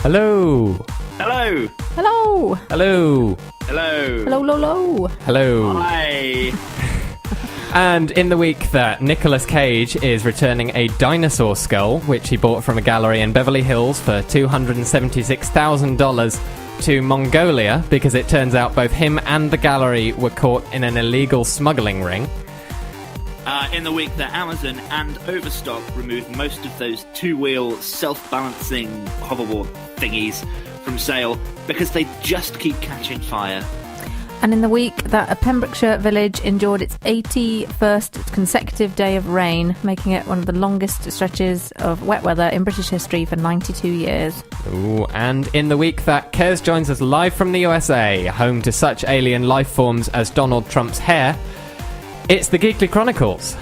Hello. Hello. Hello. Hello. Hello. Hello, hello. Hello. Hi. And in the week that Nicolas Cage is returning a dinosaur skull, which he bought from a gallery in Beverly Hills for $276,000 to Mongolia, because it turns out both him and the gallery were caught in an illegal smuggling ring. In the week that Amazon and Overstock removed most of those two-wheel self-balancing hoverboard thingies from sale because they just keep catching fire. And in the week that a Pembrokeshire village endured its 81st consecutive day of rain, making it one of the longest stretches of wet weather in British history for 92 years. Ooh, and in the week that Kez joins us live from the USA, home to such alien life forms as Donald Trump's hair, it's the Geekly Chronicles.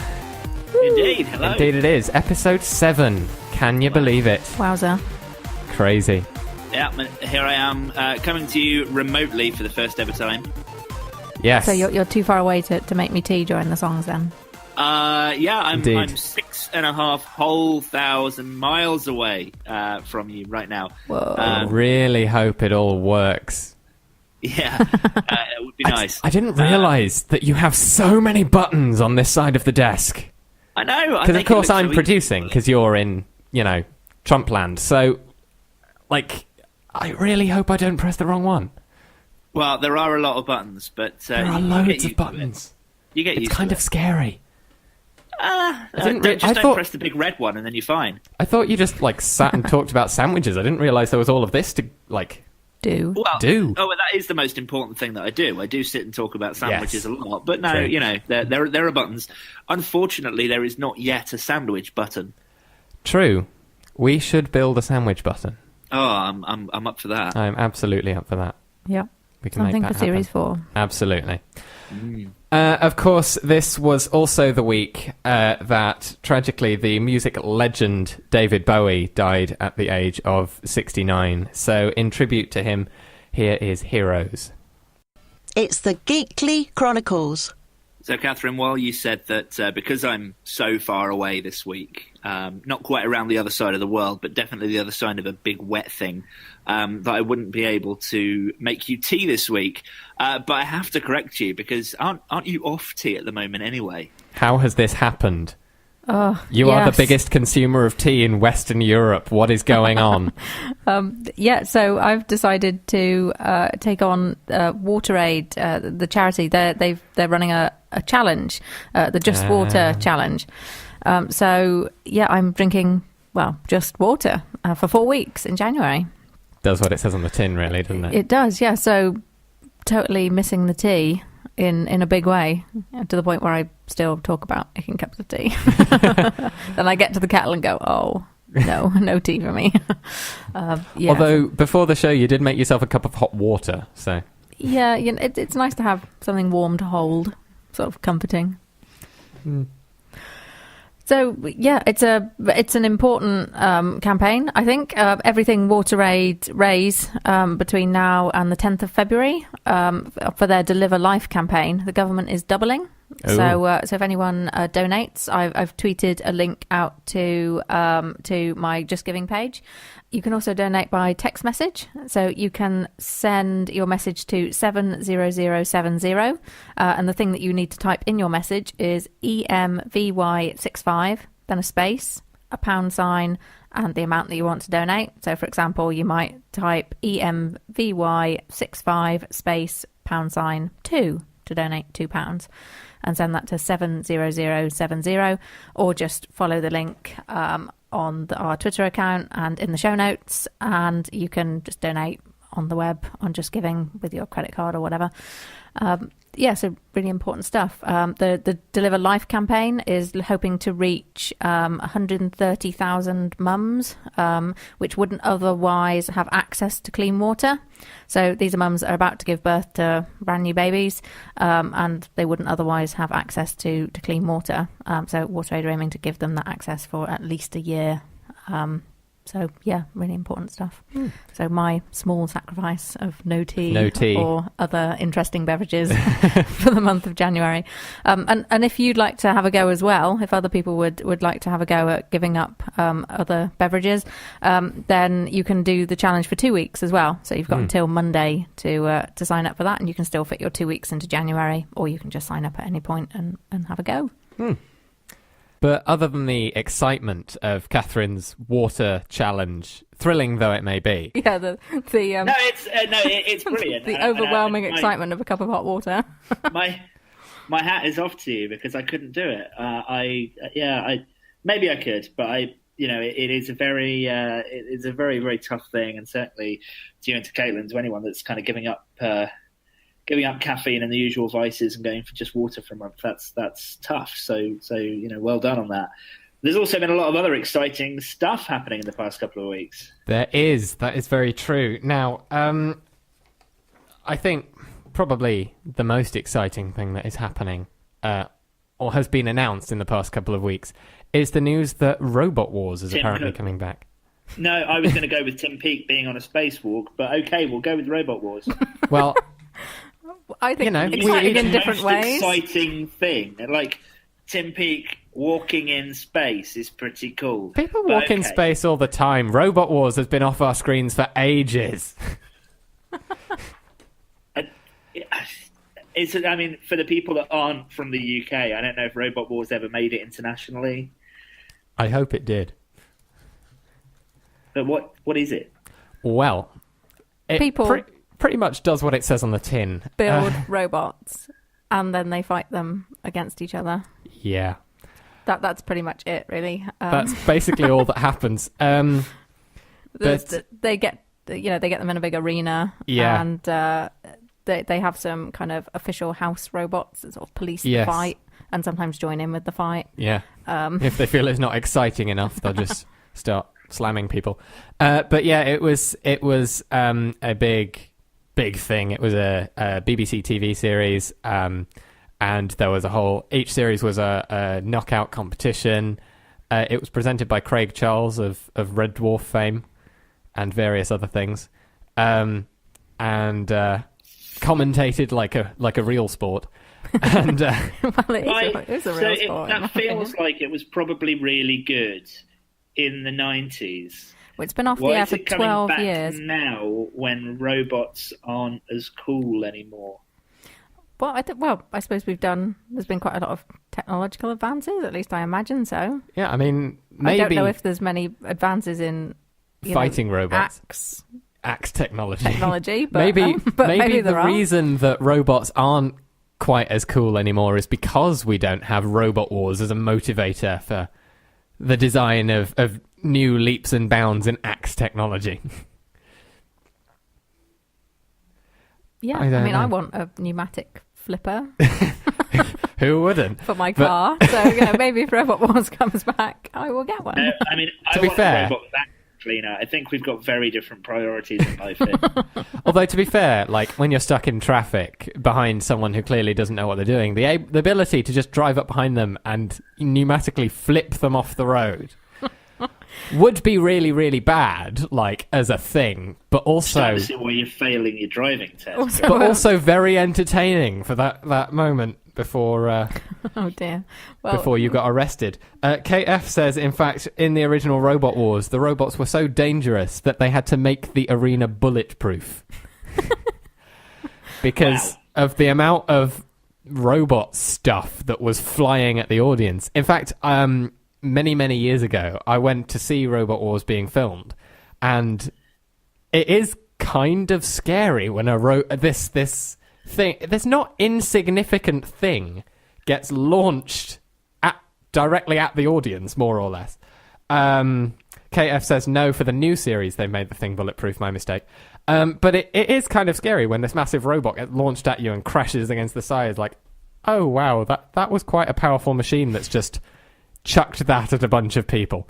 Indeed, hello. Indeed it is. Episode 7. Can you believe it? Wowza. Crazy. Yeah, here I am, coming to you remotely for the first ever time. Yes. So you're too far away to make me tea during the songs then? Yeah, I'm Indeed. 6,500 whole miles away from you right now. Whoa. I really hope it all works. Yeah, it would be nice. I didn't realise that you have so many buttons on this side of the desk. I know. Because, of course, I'm producing, because you're in, Trumpland. So, I really hope I don't press the wrong one. Well, there are a lot of buttons, but... there are loads of buttons. You get used to it. It's kind of scary. Don't press the big red one and then you're fine. I thought you just, sat and talked about sandwiches. I didn't realise there was all of this to, do. Oh, well, that is the most important thing that I do. I do sit and talk about sandwiches a lot. But no, True. there are buttons. Unfortunately, there is not yet a sandwich button. True. We should build a sandwich button. Oh, I'm up for that. I'm absolutely up for that. Yeah. We can Something make that for Series happen. 4. Absolutely. Of course, this was also the week that, tragically, the music legend David Bowie died at the age of 69. So, in tribute to him, here is Heroes. It's the Geekly Chronicles. So, Katharine, while you said that because I'm so far away this week, not quite around the other side of the world, but definitely the other side of a big wet thing, that I wouldn't be able to make you tea this week. But I have to correct you, because aren't you off tea at the moment anyway? How has this happened? You yes. are the biggest consumer of tea in Western Europe. What is going on? So I've decided to take on WaterAid, the charity. They're running a challenge, the Just Water challenge. I'm drinking, just water for 4 weeks in January. Does what it says on the tin, really, doesn't it? It does, yeah. So totally missing the tea in a big way, to the point where I still talk about making cups of tea. Then I get to the kettle and go, oh, no tea for me. Yeah. Although, before the show, you did make yourself a cup of hot water, so... Yeah, it's nice to have something warm to hold, sort of comforting. So, yeah, it's an important campaign, I think. Everything WaterAid raise between now and the 10th of February for their Deliver Life campaign, the government is doubling. Ooh. So if anyone donates, I've tweeted a link out to my Just Giving page. You can also donate by text message. So you can send your message to 70070. And the thing that you need to type in your message is EMVY65, then a space, a pound sign, and the amount that you want to donate. So, for example, you might type EMVY65 space pound sign 2 to donate £2 and send that to 70070, or just follow the link on our Twitter account and in the show notes, and you can just donate on the web on Just Giving with your credit card or whatever. So really important stuff. The Deliver Life campaign is hoping to reach 130,000 mums, which wouldn't otherwise have access to clean water. So these are mums that are about to give birth to brand new babies, and they wouldn't otherwise have access to clean water. So WaterAid are aiming to give them that access for at least a year. So, yeah, really important stuff. So my small sacrifice of no tea or other interesting beverages for the month of January. And if you'd like to have a go as well, if other people would like to have a go at giving up other beverages, then you can do the challenge for 2 weeks as well. So you've got until Monday to sign up for that, and you can still fit your 2 weeks into January, or you can just sign up at any point and have a go. But other than the excitement of Katharine's water challenge, thrilling though it may be, it's brilliant. The overwhelming excitement of a cup of hot water. my hat is off to you, because I couldn't do it. Maybe I could, but it is a very very tough thing, and certainly to you and to Kaitlynn, to anyone that's kind of giving up caffeine and the usual vices and going for just water for a month, that's tough. So well done on that. There's also been a lot of other exciting stuff happening in the past couple of weeks. That is very true. Now, I think probably the most exciting thing that is happening, or has been announced in the past couple of weeks, is the news that Robot Wars is apparently coming back. No, I was going to go with Tim Peake being on a spacewalk, but okay, we'll go with Robot Wars. Well, I think exciting in different ways. Exciting thing, like Tim Peake walking in space, is pretty cool. People walk in space all the time. Robot Wars has been off our screens for ages. For the people that aren't from the UK, I don't know if Robot Wars ever made it internationally. I hope it did. But what is it? Well, it pretty much does what it says on the tin. Build robots, and then they fight them against each other. Yeah. That's pretty much it, really. That's basically all that happens. They get them in a big arena, and they have some kind of official house robots that sort of police the fight, and sometimes join in with the fight. Yeah. If they feel it's not exciting enough, they'll just start slamming people. But yeah, it was a big thing. It was a BBC TV series, and there was each series was a knockout competition. It was presented by Craig Charles of Red Dwarf fame and various other things, and commentated like a real sport. And it's a real sport. That feels like it was probably really good in the 90s. Well, it's been off the air for 12 years. Now, when robots aren't as cool anymore. Well, I suppose there's been quite a lot of technological advances, at least I imagine so. Yeah, I mean, maybe... I don't know if there's many advances in... fighting robots. Axe technology. But maybe the reason that robots aren't quite as cool anymore is because we don't have Robot Wars as a motivator for the design of new leaps and bounds in axe technology. Yeah, I want a pneumatic flipper. Who wouldn't? For my car. So, maybe if Robot Wars comes back, I will get one. To be fair... a robot vacuum cleaner. I think we've got very different priorities in life here. Although, to be fair, like, when you're stuck in traffic behind someone who clearly doesn't know what they're doing, the ability to just drive up behind them and pneumatically flip them off the road would be really, really bad, like, as a thing, but also... where you're failing your driving test. But also very entertaining for that moment before... oh, dear. Before you got arrested. KF says, in fact, in the original Robot Wars, the robots were so dangerous that they had to make the arena bulletproof. Because of the amount of robot stuff that was flying at the audience. In fact, many, many years ago, I went to see Robot Wars being filmed, and it is kind of scary when this not insignificant thing gets launched directly at the audience, more or less. KF says no, for the new series they made the thing bulletproof, my mistake. But it is kind of scary when this massive robot gets launched at you and crashes against the side. Like, oh wow, that was quite a powerful machine that's just chucked that at a bunch of people.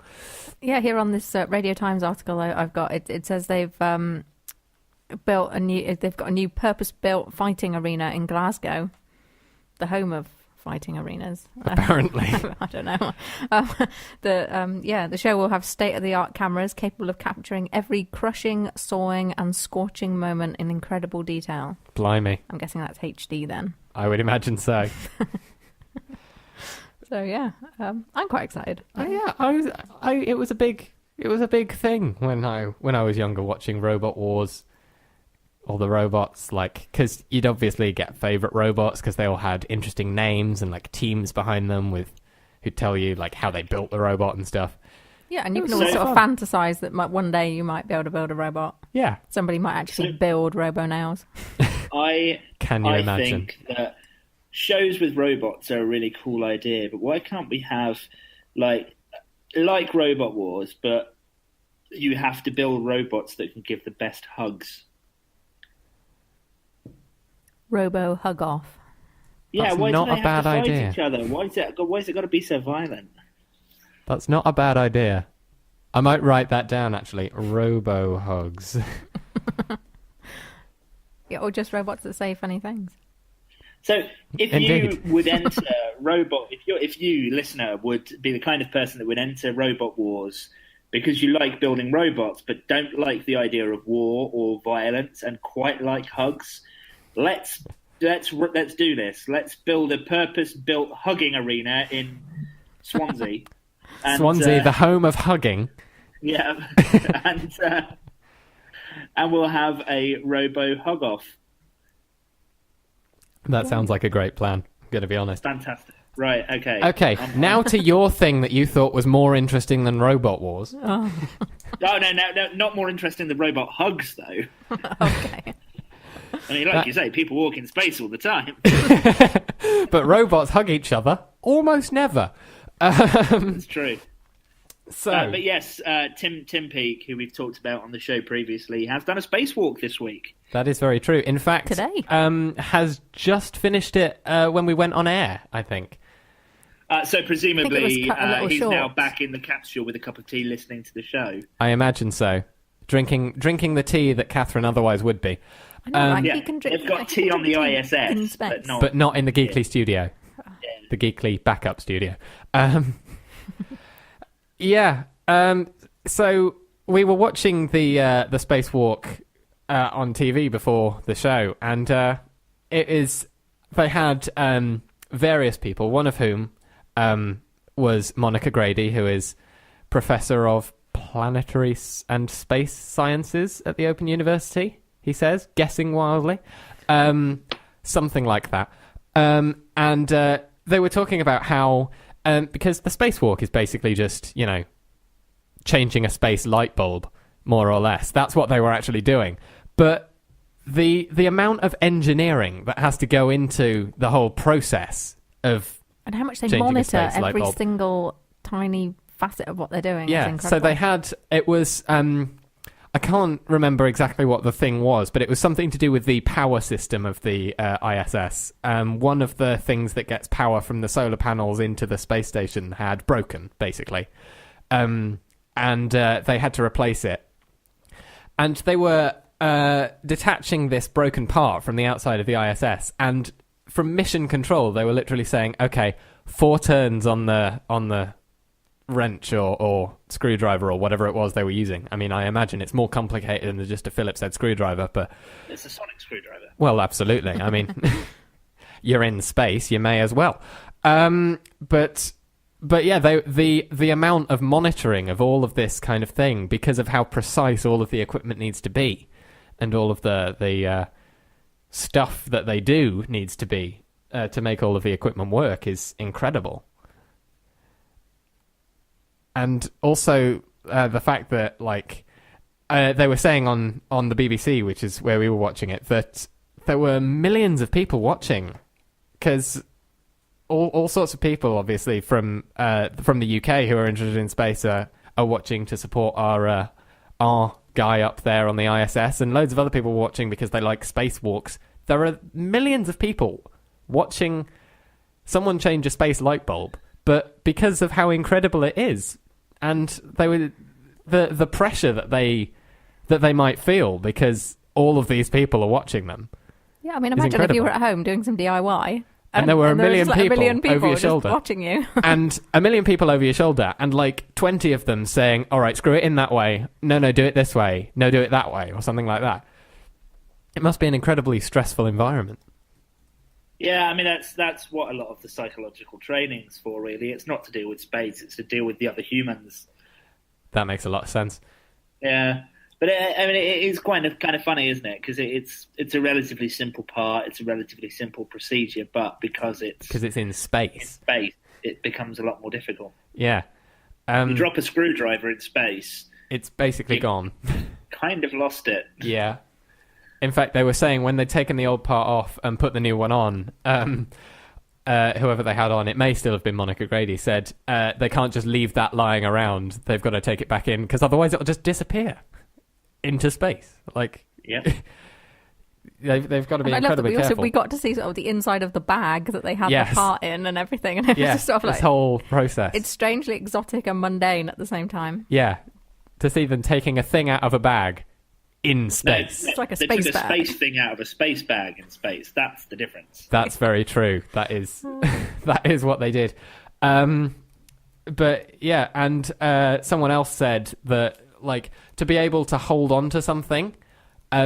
Yeah, here on this Radio Times article I've got, it says they've got a new purpose-built fighting arena in Glasgow, the home of fighting arenas. Apparently. I don't know. The show will have state-of-the-art cameras capable of capturing every crushing, sawing and scorching moment in incredible detail. Blimey. I'm guessing that's HD then. I would imagine so. So yeah, I'm quite excited. It was a big thing when I was younger, watching Robot Wars. All the robots, because you'd obviously get favourite robots because they all had interesting names and teams behind them who'd tell you how they built the robot and stuff. Yeah, and you can always sort of fantasize that one day you might be able to build a robot. Yeah. Somebody might actually build robo-nails. Can you imagine? I think that shows with robots are a really cool idea, but why can't we have like Robot Wars, but you have to build robots that can give the best hugs? Robo hug off. Yeah, That's why not do they a bad have to fight idea. each other? Why is it got to be so violent? That's not a bad idea. I might write that down, actually. Robo hugs. Yeah, or just robots that say funny things. So, if Indeed. you would enter if you listener would be the kind of person that would enter Robot Wars because you like building robots but don't like the idea of war or violence and quite like hugs, let's do this. Let's build a purpose-built hugging arena in Swansea. Swansea, the home of hugging. Yeah, and we'll have a robo hug off. That sounds like a great plan, I'm going to be honest. Fantastic. Right, okay. Okay, now to your thing that you thought was more interesting than Robot Wars. Oh. No, not more interesting than robot hugs, though. Okay. I mean, like you say, people walk in space all the time. But robots hug each other almost never. It's true. So, but yes, Tim Peake, who we've talked about on the show previously, has done a spacewalk this week. that is very true. In fact, Today. Has just finished it when we went on air, I think. So presumably cut a little he's short. now back in the capsule with a cup of tea listening to the show. I imagine so. Drinking the tea that Katharine otherwise would be. I know, right? Yeah, He can drink, they've got he can tea on the drink tea in ISS, space. But not in the Geekly studio. Yeah. The Geekly backup studio. Yeah. So we were watching the spacewalk on TV before the show, and they had various people, one of whom was Monica Grady, who is Professor of Planetary and Space Sciences at the Open University, he says, guessing wildly. Something like that. And they were talking about how, because the spacewalk is basically just, changing a space light bulb, more or less. That's what they were actually doing. But the amount of engineering that has to go into the whole process of And how much they changing a monitor space light every bulb. single tiny facet of what they're doing. is Yeah, incredible. so they had, it was, I can't remember exactly what the thing was, but it was something to do with the power system of the ISS. One of the things that gets power from the solar panels into the space station had broken, basically. And they had to replace it. And they were detaching this broken part from the outside of the ISS, and from mission control, they were literally saying, okay, 4 turns on the wrench or screwdriver or whatever it was they were using. I mean, I imagine it's more complicated than just a Phillips head screwdriver, but... It's a sonic screwdriver. Well, absolutely. I mean, you're in space, you may as well. But yeah, the amount of monitoring of all of this kind of thing, because of how precise all of the equipment needs to be, and all of the stuff that they do needs to be to make all of the equipment work, is incredible. And also the fact that, they were saying on the BBC, which is where we were watching it, that there were millions of people watching, because all sorts of people, obviously, from the UK who are interested in space are watching to support our guy up there on the ISS, and loads of other people watching because they like spacewalks. There are millions of people watching someone change a space light bulb, but because of how incredible it is, and they were the pressure that they might feel because all of these people are watching them. Yeah, I mean, imagine if you were at home doing some DIY. And there were a million just, like, people, a million people over your just shoulder. watching you. And a million people over your shoulder, and like 20 of them saying, all right, screw it in that way. No, do it this way. No, do it that way, or something like that. It must be an incredibly stressful environment. Yeah, I mean, that's what a lot of the psychological training's for, really. It's not to deal with space, it's to deal with the other humans. That makes a lot of sense. Yeah. But it is kind of funny, isn't it? Because it's a relatively simple part, it's a relatively simple procedure, but because it's in space, it becomes a lot more difficult. Yeah, you drop a screwdriver in space, it's basically gone. Kind of lost it. Yeah. In fact, they were saying when they'd taken the old part off and put the new one on, whoever they had on, it may still have been Monica Grady, said they can't just leave that lying around. They've got to take it back in because otherwise it'll just disappear into space. Like, yeah, they've got to be incredibly careful. We got to see sort of the inside of the bag that they had the part in and everything, and it was just sort of like this whole process. It's strangely exotic and mundane at the same time. Yeah, to see them taking a thing out of a bag in space. It's like a they space took a bag. space thing out of a space bag in space. That's the difference. That's very true. That is that is what they did. But yeah, and someone else said that, like, to be able to hold on to something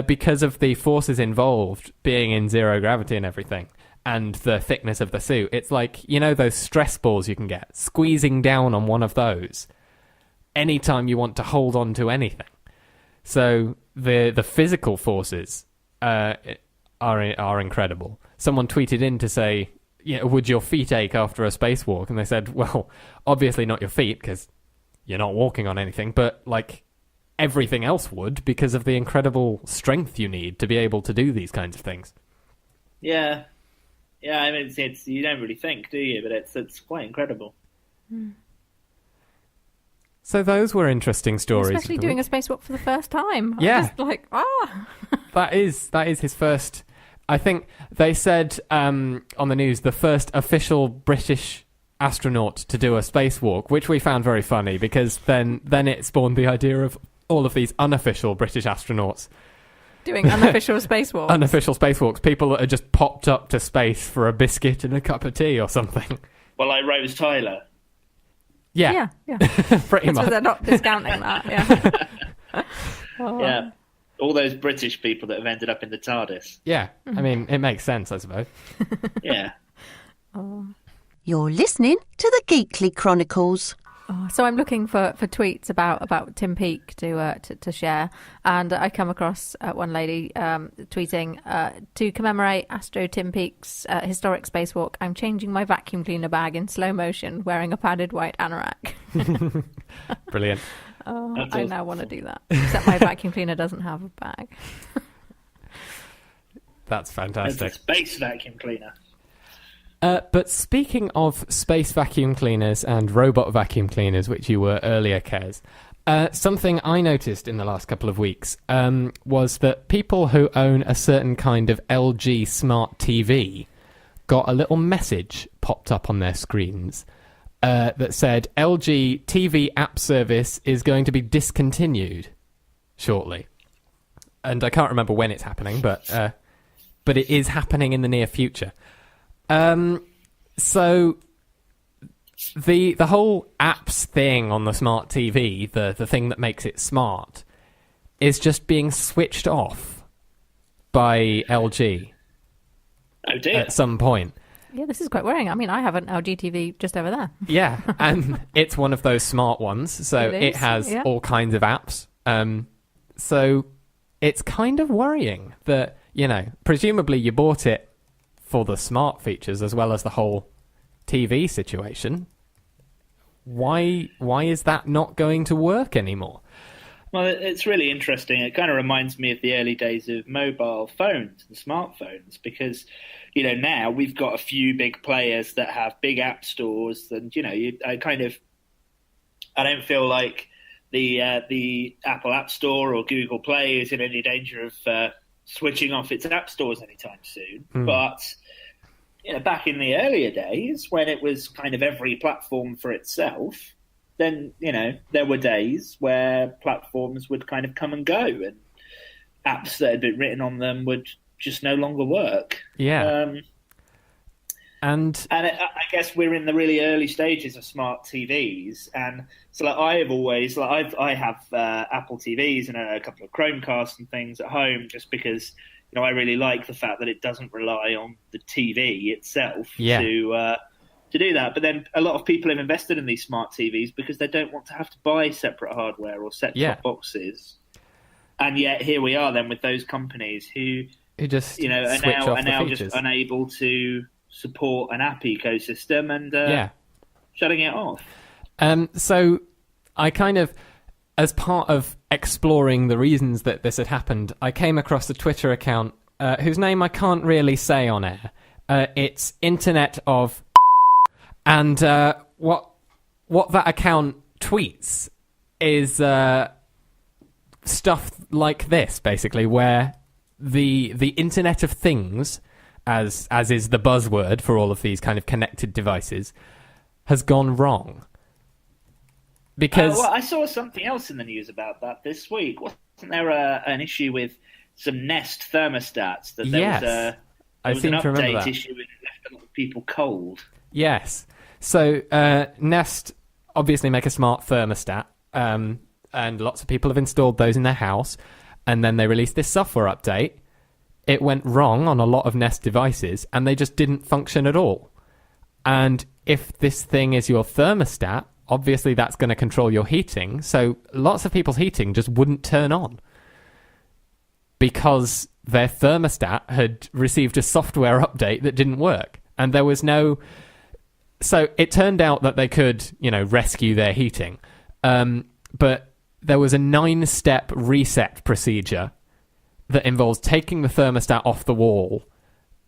because of the forces involved being in zero gravity and everything and the thickness of the suit, it's like, you know, those stress balls you can get, squeezing down on one of those anytime you want to hold on to anything. So the physical forces are incredible. Someone tweeted in to say, you know, would your feet ache after a spacewalk? And they said, well, obviously not your feet because you're not walking on anything, but like everything else would, because of the incredible strength you need to be able to do these kinds of things. Yeah. I mean, it's you don't really think, do you? But it's quite incredible. So those were interesting stories. Especially doing a spacewalk for the first time. Yeah. I'm just like, That is his first. I think they said on the news, the first official British astronaut to do a spacewalk, which we found very funny because then it spawned the idea of all of these unofficial British astronauts doing unofficial spacewalks. Unofficial spacewalks. People that are just popped up to space for a biscuit and a cup of tea or something. Well, like Rose Tyler. Yeah. Pretty much. So they're not discounting that, yeah. Yeah. All those British people that have ended up in the TARDIS. Yeah. I mean, it makes sense, I suppose. Yeah. You're listening to the Geekly Chronicles. So I'm looking for tweets about Tim Peake to share, and I come across one lady tweeting to commemorate Astro Tim Peake's historic spacewalk. I'm changing my vacuum cleaner bag in slow motion, wearing a padded white anorak. Brilliant. I now want to do that, except my vacuum cleaner doesn't have a bag. That's fantastic. It's a space vacuum cleaner. But speaking of space vacuum cleaners and robot vacuum cleaners, which you were earlier, Kez, something I noticed in the last couple of weeks was that people who own a certain kind of LG smart TV got a little message popped up on their screens that said, LG TV app service is going to be discontinued shortly. And I can't remember when it's happening, but it is happening in the near future. So the whole apps thing on the smart TV, the thing that makes it smart, is just being switched off by LG at some point. Yeah, this is quite worrying. I mean, I have an LG TV just over there. Yeah, and it's one of those smart ones, so it has all kinds of apps. So it's kind of worrying that, you know, presumably you bought it for the smart features as well as the whole TV situation. Why is that not going to work anymore? Well, it's really interesting. It kind of reminds me of the early days of mobile phones and smartphones because, you know, now we've got a few big players that have big app stores and, you know, I don't feel like the Apple App Store or Google Play is in any danger of switching off its app stores anytime soon. But you know, back in the earlier days when it was kind of every platform for itself, then, you know, there were days where platforms would kind of come and go and apps that had been written on them would just no longer work. Yeah. And I guess we're in the really early stages of smart TVs, and so I have Apple TVs and a couple of Chromecasts and things at home, just because I really like the fact that it doesn't rely on the TV itself to do that. But then a lot of people have invested in these smart TVs because they don't want to have to buy separate hardware or set-top boxes. And yet here we are then with those companies who just are now just unable to support an app ecosystem and shutting it off. So I kind of, as part of exploring the reasons that this had happened, I came across a Twitter account whose name I can't really say on air. It's Internet of... And what that account tweets is stuff like this, basically, where the Internet of Things, as is the buzzword for all of these kind of connected devices, has gone wrong. Because I saw something else in the news about that this week. Wasn't there an issue with some Nest thermostats? That there was an update issue and it left a lot of people cold. Yes. So Nest obviously make a smart thermostat, and lots of people have installed those in their house, and then they released this software update. It went wrong on a lot of Nest devices, and they just didn't function at all. And if this thing is your thermostat, obviously that's going to control your heating, so lots of people's heating just wouldn't turn on because their thermostat had received a software update that didn't work, and there was no... So it turned out that they could, rescue their heating. But there was a 9-step reset procedure that involves taking the thermostat off the wall,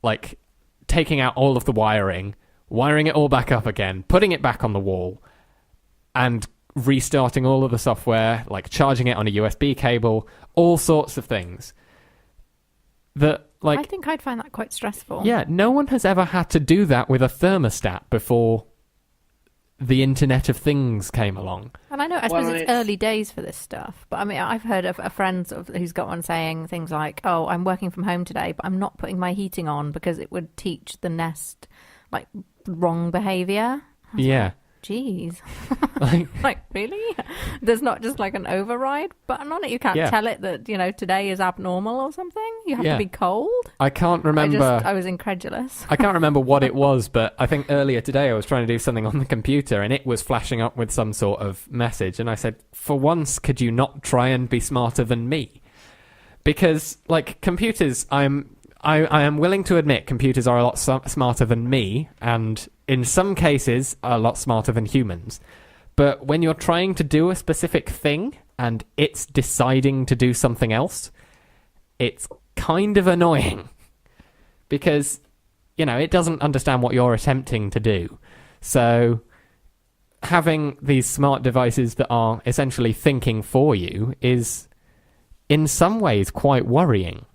like taking out all of the wiring it all back up again, putting it back on the wall, and restarting all of the software, like charging it on a USB cable, all sorts of things. I think I'd find that quite stressful. Yeah, no one has ever had to do that with a thermostat before the Internet of Things came along. And I suppose it's early days for this stuff. But I mean, I've heard of a friend who's got one saying things like, "Oh, I'm working from home today, but I'm not putting my heating on because it would teach the Nest wrong behaviour." Yeah. Jeez. Really? There's not just an override button on it? You can't tell it that, today is abnormal or something? You have to be cold? I can't remember. I was incredulous. I can't remember what it was, but I think earlier today I was trying to do something on the computer and it was flashing up with some sort of message. And I said, for once, could you not try and be smarter than me? Because, computers, I am willing to admit computers are a lot smarter than me, and in some cases a lot smarter than humans. But when you're trying to do a specific thing and it's deciding to do something else, it's kind of annoying. Because, it doesn't understand what you're attempting to do. So having these smart devices that are essentially thinking for you is, in some ways, quite worrying.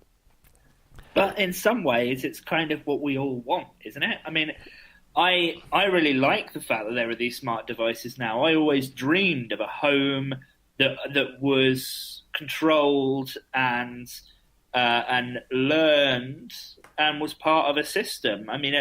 But in some ways, it's kind of what we all want, isn't it? I mean, I really like the fact that there are these smart devices now. I always dreamed of a home that was controlled and learned and was part of a system. I mean,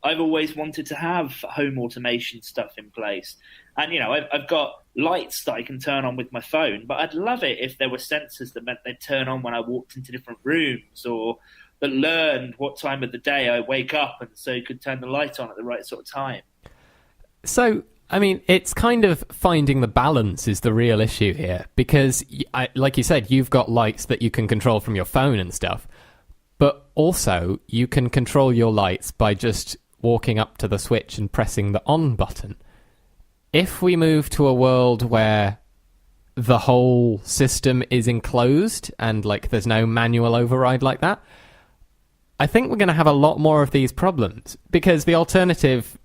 I've always wanted to have home automation stuff in place. And, I've got lights that I can turn on with my phone, but I'd love it if there were sensors that meant they'd turn on when I walked into different rooms, or that learned what time of the day I wake up and so you could turn the light on at the right sort of time. So, I mean, it's kind of finding the balance is the real issue here, because, like you said, you've got lights that you can control from your phone and stuff, but also you can control your lights by just walking up to the switch and pressing the on button. If we move to a world where the whole system is enclosed and, there's no manual override like that, I think we're going to have a lot more of these problems, because the alternative,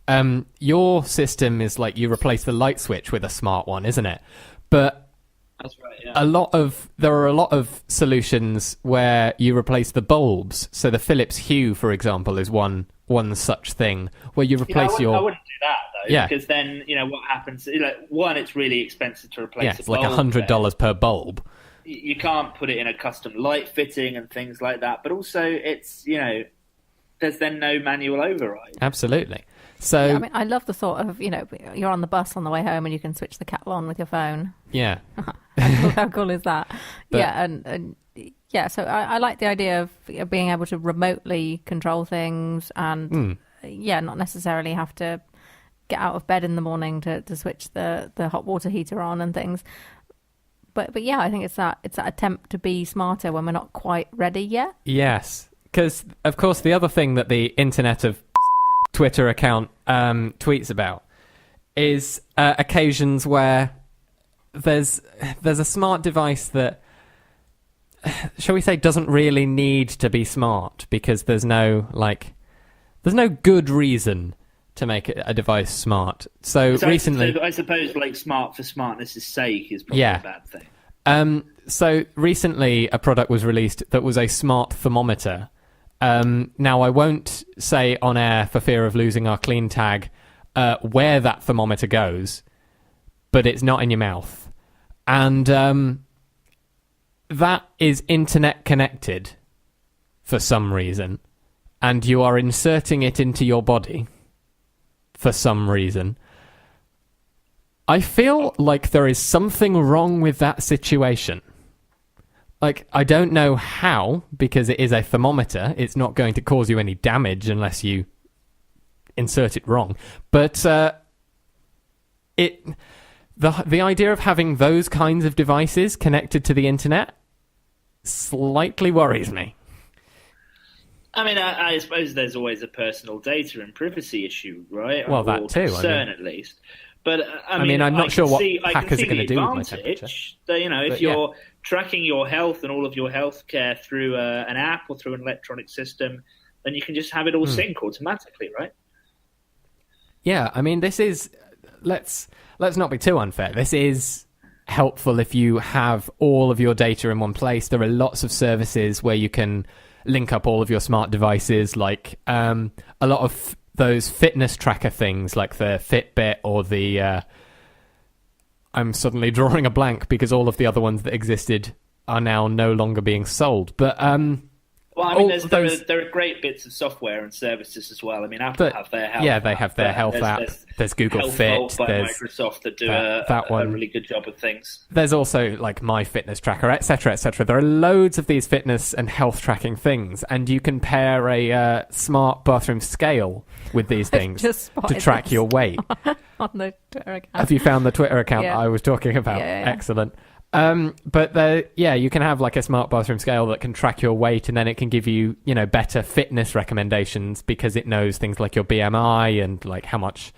your system is you replace the light switch with a smart one, isn't it? But that's right, yeah. There are a lot of solutions where you replace the bulbs. So the Philips Hue, for example, is one such thing where you replace I wouldn't do that though, because then what happens? One, it's really expensive to replace. Yeah, it's $100 per bulb. You can't put it in a custom light fitting and things like that. But also, it's there's then no manual override. Absolutely. So Yeah, I mean, I love the thought of, you're on the bus on the way home and you can switch the kettle on with your phone. yeah, How cool is that? But- Yeah, and yeah, so I like the idea of being able to remotely control things and, not necessarily have to get out of bed in the morning to switch the hot water heater on and things. But yeah, I think it's that attempt to be smarter when we're not quite ready yet. yes. Because, of course, the other thing that the Internet of Twitter account tweets about is occasions where there's a smart device that, shall we say, doesn't really need to be smart because there's no good reason to make a device smart. So recently, I suppose smart for smartness' sake is probably a bad thing. So recently, a product was released that was a smart thermometer. Now, I won't say on air for fear of losing our clean tag where that thermometer goes, but it's not in your mouth. And that is internet connected for some reason, and you are inserting it into your body for some reason. I feel like there is something wrong with that situation. I don't know how, because it is a thermometer. It's not going to cause you any damage unless you insert it wrong. But the idea of having those kinds of devices connected to the internet slightly worries me. I mean, I suppose there's always a personal data and privacy issue, right? Well, that too. Concern, at least. But I mean, I'm not sure what hackers are going to do with my temperature. If you're tracking your health and all of your healthcare through an app or through an electronic system, then you can just have it all sync automatically, right? Yeah, I mean, this is let's not be too unfair. This is helpful if you have all of your data in one place. There are lots of services where you can link up all of your smart devices, like a lot of those fitness tracker things like the Fitbit or the I'm suddenly drawing a blank because all of the other ones that existed are now no longer being sold. But well, I mean, there are great bits of software and services as well. I mean, Apple have their health. Yeah, they have their health app. There's Google Health Fit. Vault by There's Microsoft that do that a one. really good job of things. There's also like My Fitness Tracker, etc., etc. There are loads of these fitness and health tracking things, and you can pair a smart bathroom scale with these things to track your weight. On the Twitter account. Have you found the Twitter account Yeah. I was talking about? Yeah. Excellent. But you can have like a smart bathroom scale that can track your weight, and then it can give you, better fitness recommendations because it knows things like your BMI and like how much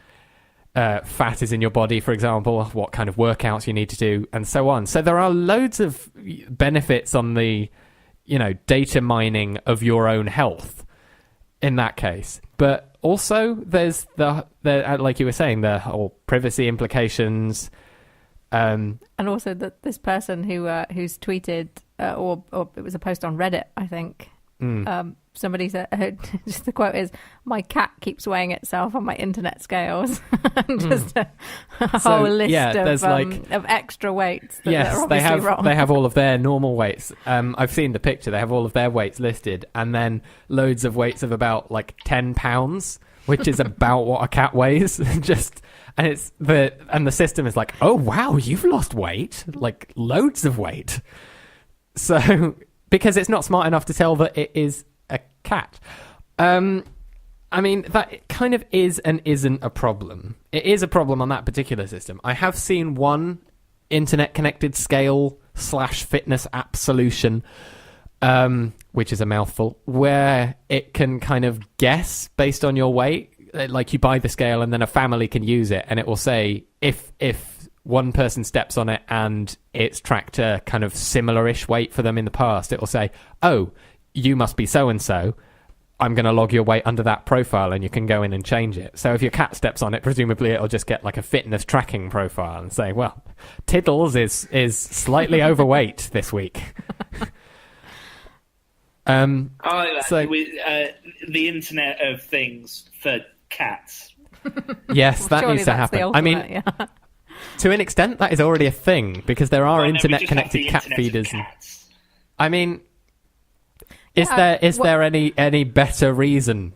fat is in your body, for example, what kind of workouts you need to do, and so on. So there are loads of benefits on the, data mining of your own health in that case. But also there's the like you were saying, the whole privacy implications. And also that this person who's tweeted, or it was a post on Reddit, I think. Somebody said, just the quote is, "My cat keeps weighing itself on my internet scales." Just a whole list of extra weights that are obviously wrong. They have all of their normal weights. I've seen the picture. They have all of their weights listed, and then loads of weights of about like 10 pounds, which is about what a cat weighs. And the system is like, oh wow, you've lost weight, like loads of weight. So because it's not smart enough to tell that it is a cat. I mean, that kind of is and isn't a problem. It is a problem on that particular system. I have seen one internet-connected scale/fitness app solution, which is a mouthful, where it can kind of guess based on your weight. Like you buy the scale and then a family can use it, and it will say if one person steps on it and it's tracked a kind of similar-ish weight for them in the past, it will say, oh, you must be so-and-so. I'm going to log your weight under that profile, and you can go in and change it. So if your cat steps on it, presumably it'll just get like a fitness tracking profile and say, well, Tiddles is slightly overweight this week. I like that. So, the Internet of Things for cats. Yes, that needs to happen. Ultimate, I mean, to an extent, that is already a thing because there are internet-connected cat feeders. I mean, Is there any better reason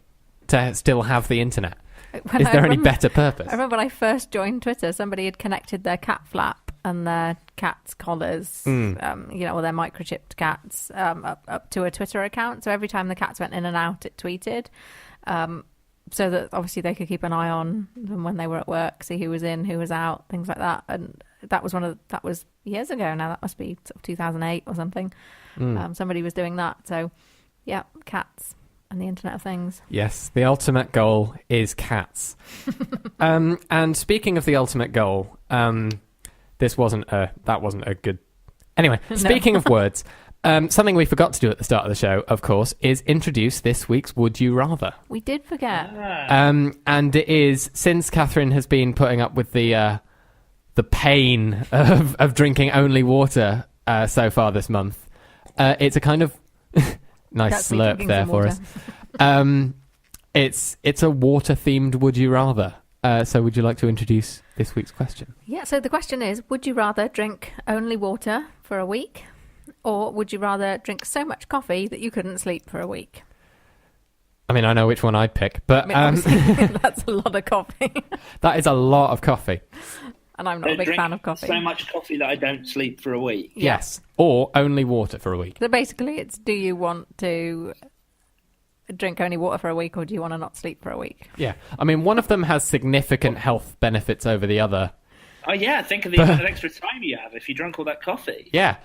to still have the internet? Is there any better purpose? I remember when I first joined Twitter, somebody had connected their cat flap and their cat's collars, or their microchipped cats up to a Twitter account. So every time the cats went in and out, it tweeted, so that obviously they could keep an eye on them when they were at work, see who was in, who was out, things like that. And that was years ago now. That must be sort of 2008 or something. Somebody was doing that. So, yeah, cats. And the Internet of Things. Yes, the ultimate goal is cats. And speaking of the ultimate goal, that wasn't a good. Anyway, speaking of words, something we forgot to do at the start of the show, of course, is introduce this week's Would You Rather. We did forget. And it is, since Katharine has been putting up with the pain of drinking only water so far this month, it's a kind of. Nice slurp there for us. It's a water-themed Would You Rather. So would you like to introduce this week's question? Yeah, so the question is, would you rather drink only water for a week, or would you rather drink so much coffee that you couldn't sleep for a week? I mean, I know which one I'd pick, but... that's a lot of coffee. That is a lot of coffee. And I'm not a big fan of coffee. So much coffee that I don't sleep for a week. Yes. Or only water for a week. So basically it's, do you want to drink only water for a week, or do you want to not sleep for a week? Yeah. I mean, one of them has significant health benefits over the other. Oh, yeah. Think of the amount of extra time you have if you drank all that coffee. Yeah.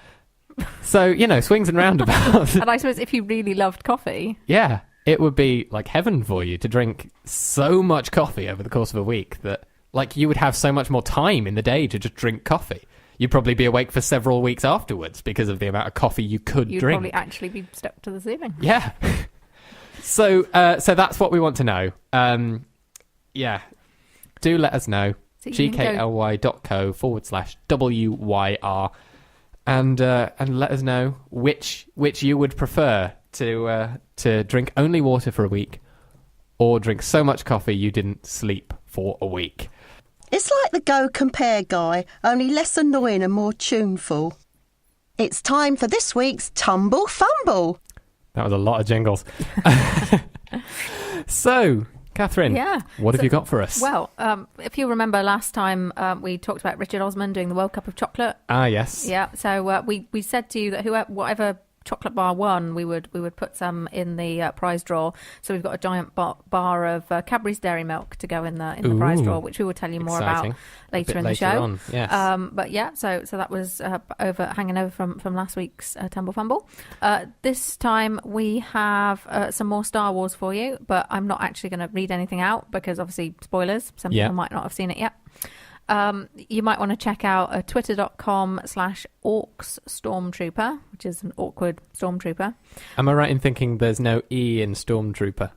So, swings and roundabouts. And I suppose if you really loved coffee... Yeah. It would be like heaven for you to drink so much coffee over the course of a week that... Like, you would have so much more time in the day to just drink coffee. You'd probably be awake for several weeks afterwards because of the amount of coffee you could drink. You'd probably actually be stuck to the ceiling. Yeah. So that's what we want to know. Yeah. Do let us know. So gkly.co/WYR. And let us know which you would prefer to drink only water for a week, or drink so much coffee you didn't sleep for a week. It's like the Go Compare guy, only less annoying and more tuneful. It's time for this week's Tumbl Fumbl. That was a lot of jingles. So, Katharine, what have you got for us? Well, if you remember last time we talked about Richard Osman doing the World Cup of Chocolate. Ah, yes. Yeah, so we said to you that whatever chocolate bar won, we would put some in the prize draw. So we've got a giant bar of Cadbury's Dairy Milk to go in the prize draw, which we will tell you more about later in the show. On, yes. But yeah, so that was hanging over from last week's Tumbl Fumbl. This time we have some more Star Wars for you, but I'm not actually going to read anything out because obviously spoilers. Some people might not have seen it yet. You might want to check out twitter.com/orcstormtrooper, which is an awkward stormtrooper. Am I right in thinking there's no E in stormtrooper?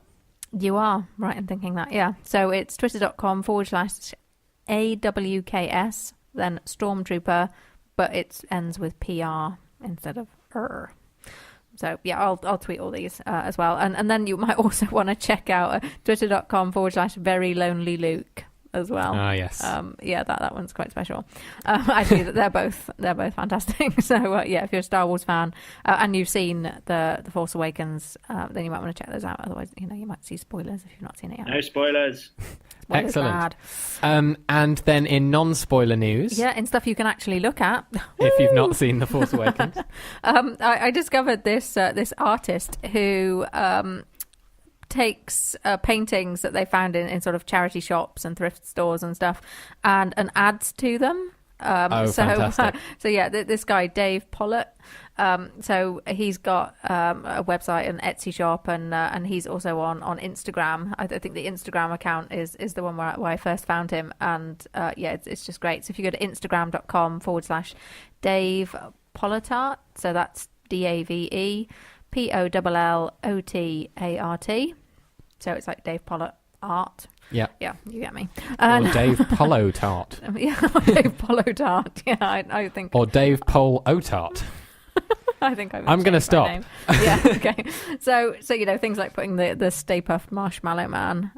You are right in thinking that, yeah. So it's twitter.com/AWKS, then stormtrooper, but it ends with PR instead of er. So yeah, I'll tweet all these as well. And then you might also want to check out twitter.com/verylonelyluke. As well. Ah, yes. Yeah, that one's quite special. Actually, they're both fantastic. So yeah, if you're a Star Wars fan and you've seen the Force Awakens, then you might want to check those out. Otherwise, you might see spoilers if you've not seen it yet. No spoilers. Excellent. And then in non-spoiler news, in stuff you can actually look at, if you've not seen the Force Awakens, I discovered this artist who. Takes paintings that they found in sort of charity shops and thrift stores and stuff and adds to them. Fantastic. So yeah, this guy, Dave Pollot, so he's got a website, an Etsy shop, and he's also on Instagram. I think the Instagram account is the one where I first found him. And it's just great. So if you go to instagram.com/Dave Pollot Art, so that's DAVEPOLLOTART. So it's like Dave Pollot Art. Yeah. Yeah, you get me. Or Dave Pollot Art. Yeah, Dave Pollot Art. Yeah, I think. Or Dave Pollot Art. I think I'm going to stop. Yeah, okay. So things like putting the Stay Puft Marshmallow Man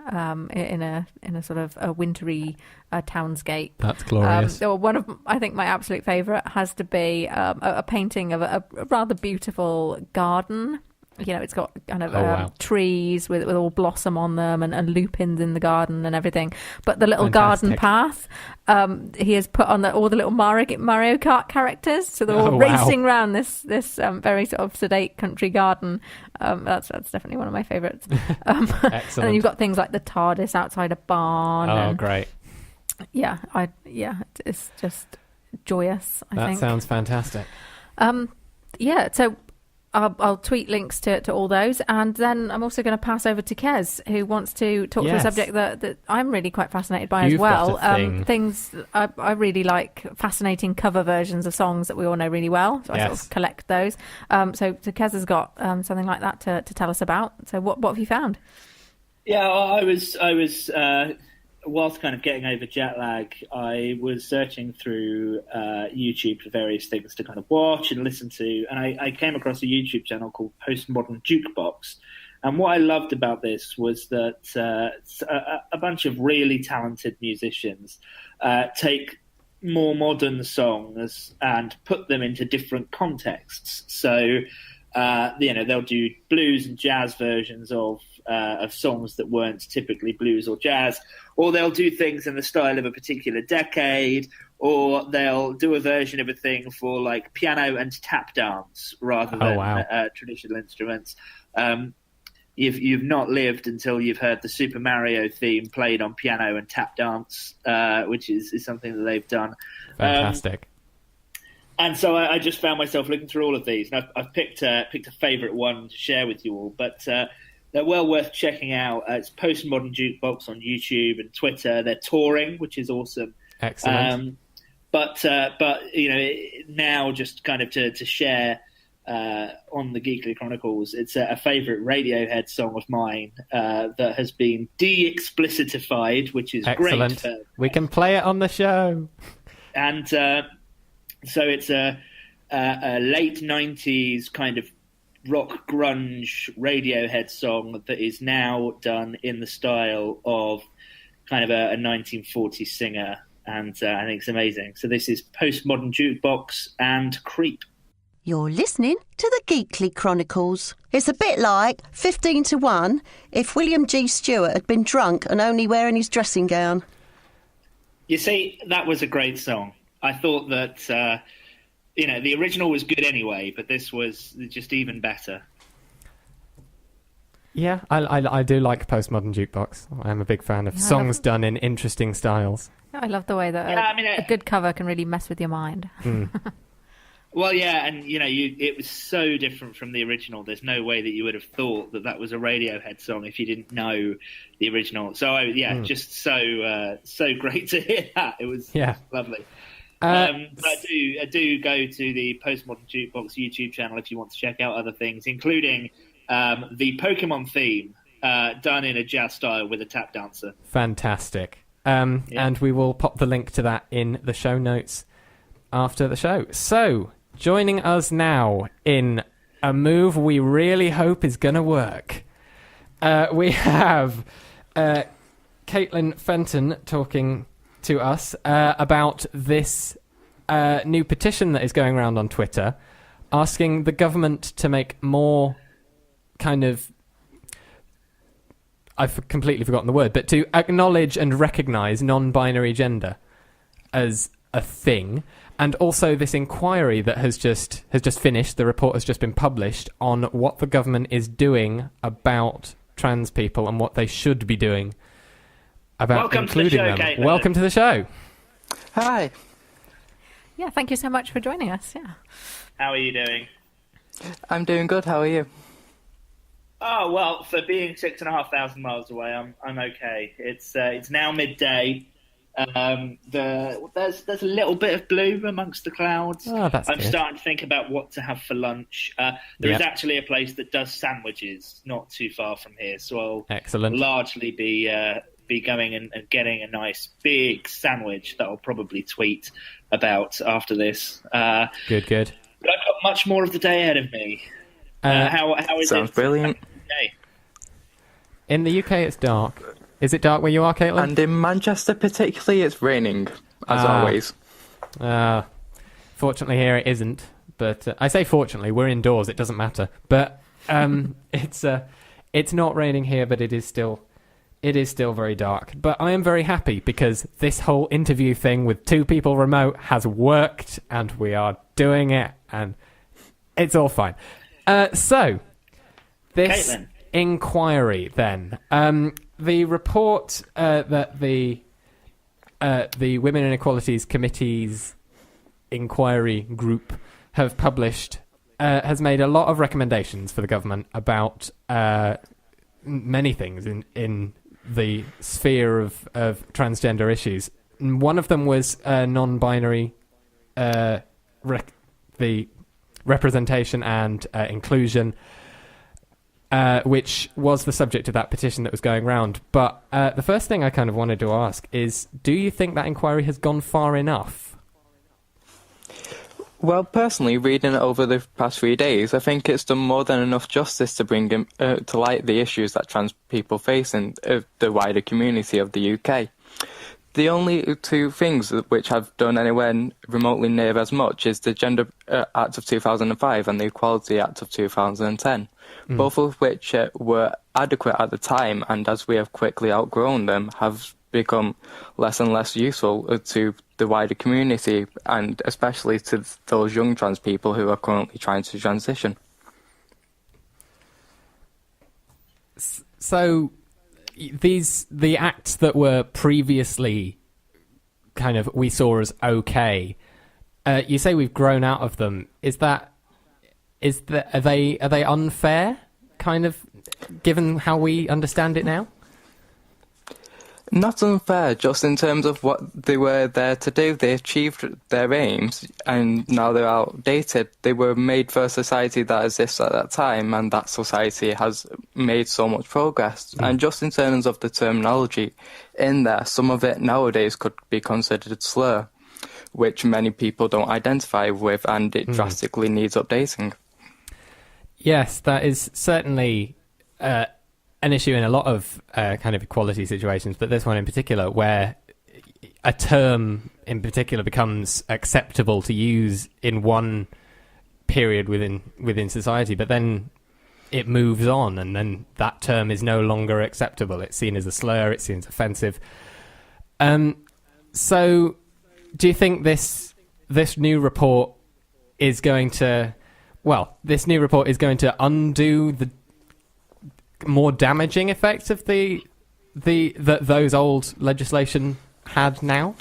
in a sort of a wintry townscape. That's glorious. Or one of, I think, my absolute favourite has to be a painting of a rather beautiful garden it's got kind of wow. trees with all blossom on them and lupins in the garden and everything. But the little Fantastic. garden path, he has put on all the little Mario Kart characters, so they're all Oh, wow. racing around this very sort of sedate country garden. That's definitely one of my favourites. And then Excellent. you've got things like the TARDIS outside a barn. Oh, and, great. it's just joyous. I That think. sounds fantastic. So I'll tweet links to all those, and then I'm also going to pass over to Kez, who wants to talk to a Yes. subject that I'm really quite fascinated by You've as well. got a thing. Things I really like, fascinating cover versions of songs that we all know really well. So I sort Yes. of collect those. So Kez has got something like that to tell us about. So what have you found? Yeah, I was whilst kind of getting over jet lag, I was searching through YouTube for various things to kind of watch and listen to, and I came across a YouTube channel called Postmodern Jukebox. And what I loved about this was that a bunch of really talented musicians take more modern songs and put them into different contexts. So, they'll do blues and jazz versions of songs that weren't typically blues or jazz, or they'll do things in the style of a particular decade, or they'll do a version of a thing for like piano and tap dance rather than traditional instruments. You've not lived until you've heard the Super Mario theme played on piano and tap dance, which is something that they've done. Fantastic. And so I just found myself looking through all of these, and I've picked a favourite one to share with you all, but they're well worth checking out. It's Postmodern Jukebox on YouTube and Twitter. They're touring, which is awesome. Excellent. But now just kind of to share on the Geekly Chronicles, it's a favourite Radiohead song of mine that has been de-explicitified, which is Excellent. great. We can play it on the show. And so it's a late 90s kind of rock grunge Radiohead song that is now done in the style of kind of a 1940s singer, and I think it's amazing. So this is Postmodern Jukebox and Creep. You're listening to the Geekly Chronicles. It's a bit like 15 to 1 if William G. Stewart had been drunk and only wearing his dressing gown. You see, that was a great song. I thought that the original was good anyway, but this was just even better. Yeah, I do like Postmodern Jukebox. I'm a big fan of songs done in interesting styles. I love the way that a good cover can really mess with your mind. Well, yeah, and it was so different from the original. There's no way that you would have thought that was a Radiohead song if you didn't know the original. So just so great to hear that. It was lovely. But I do go to the Postmodern Jukebox YouTube channel if you want to check out other things, including the Pokemon theme done in a jazz style with a tap dancer. Fantastic. And we will pop the link to that in the show notes after the show. So, joining us now in a move we really hope is going to work, we have Kaitlynn Fenton talking to us about this new petition that is going around on Twitter, asking the government to make more kind of, I've completely forgotten the word, but to acknowledge and recognise non-binary gender as a thing, and also this inquiry that has just finished. The report has just been published on what the government is doing about trans people and what they should be doing about including them. Kaitlynn. Welcome to the show. Hi. Yeah, thank you so much for joining us. Yeah. How are you doing? I'm doing good. How are you? Oh, well, for being 6,500 miles away, I'm okay. It's now midday. There's a little bit of blue amongst the clouds. Oh, that's I'm good. starting to think about what to have for lunch. There is actually a place that does sandwiches not too far from here, so I'll Excellent. largely be going and getting a nice big sandwich that I'll probably tweet about after this. Good. But I've got much more of the day ahead of me. How is Sounds it? brilliant. Okay. In the UK, it's dark. Is it dark where you are, Kaitlynn? And in Manchester particularly, it's raining, as always. Fortunately here it isn't. But I say fortunately, we're indoors, it doesn't matter. But It's not raining here, but it is still very dark. But I am very happy because this whole interview thing with 2 people remote has worked, and we are doing it, and it's all fine. So this Kaitlynn. inquiry then, the report that the Women Inequalities Committee's inquiry group have published has made a lot of recommendations for the government about many things in the sphere of transgender issues. One of them was non-binary, the representation and inclusion, which was the subject of that petition that was going round. But the first thing I kind of wanted to ask is, do you think that inquiry has gone far enough? Well, personally, reading it over the past 3 days, I think it's done more than enough justice to bring to light the issues that trans people face in the wider community of the UK. The only 2 things which have done anywhere remotely near as much is the Gender Act of 2005 and the Equality Act of 2010, both of which were adequate at the time, and as we have quickly outgrown them, have become less and less useful to the wider community, and especially to those young trans people who are currently trying to transition. So the acts that were previously kind of we saw as okay, you say we've grown out of them. Are they unfair, kind of, given how we understand it now? Not unfair, just in terms of what they were there to do. They achieved their aims, and now they're outdated. They were made for a society that exists at that time, and that society has made so much progress. And just in terms of the terminology in there, some of it nowadays could be considered slur, which many people don't identify with, and it drastically needs updating. Yes, that is certainly an issue in a lot of kind of equality situations, but this one in particular, where a term in particular becomes acceptable to use in one period within society, but then it moves on, and then that term is no longer acceptable. It's seen as a slur, it's seen as offensive. So do you think this new report is going to undo the more damaging effects of that those old legislation had now?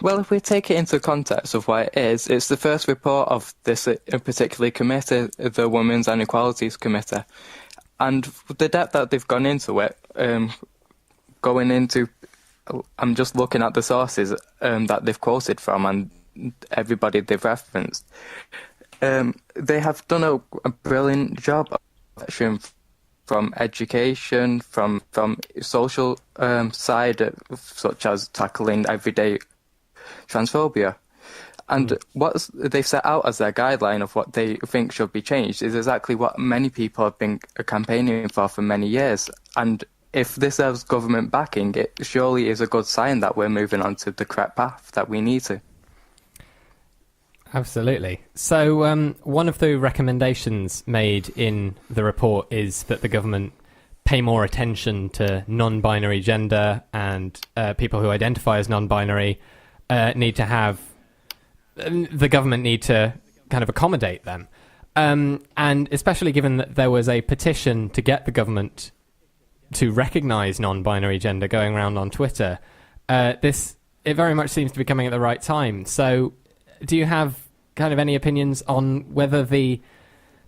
Well, if we take it into context of what it is, it's the first report of this particular committee, the Women's and Equalities Committee. And the depth that they've gone into it, I'm just looking at the sources that they've quoted from and everybody they've referenced. They have done a brilliant job from education, from social side, such as tackling everyday transphobia. And what they set out as their guideline of what they think should be changed is exactly what many people have been campaigning for many years. And if this has government backing, it surely is a good sign that we're moving on to the correct path that we need to. Absolutely. So one of the recommendations made in the report is that the government pay more attention to non-binary gender, and people who identify as non-binary the government need to kind of accommodate them. And especially given that there was a petition to get the government to recognise non-binary gender going around on Twitter, it very much seems to be coming at the right time. So do you have kind of any opinions on whether the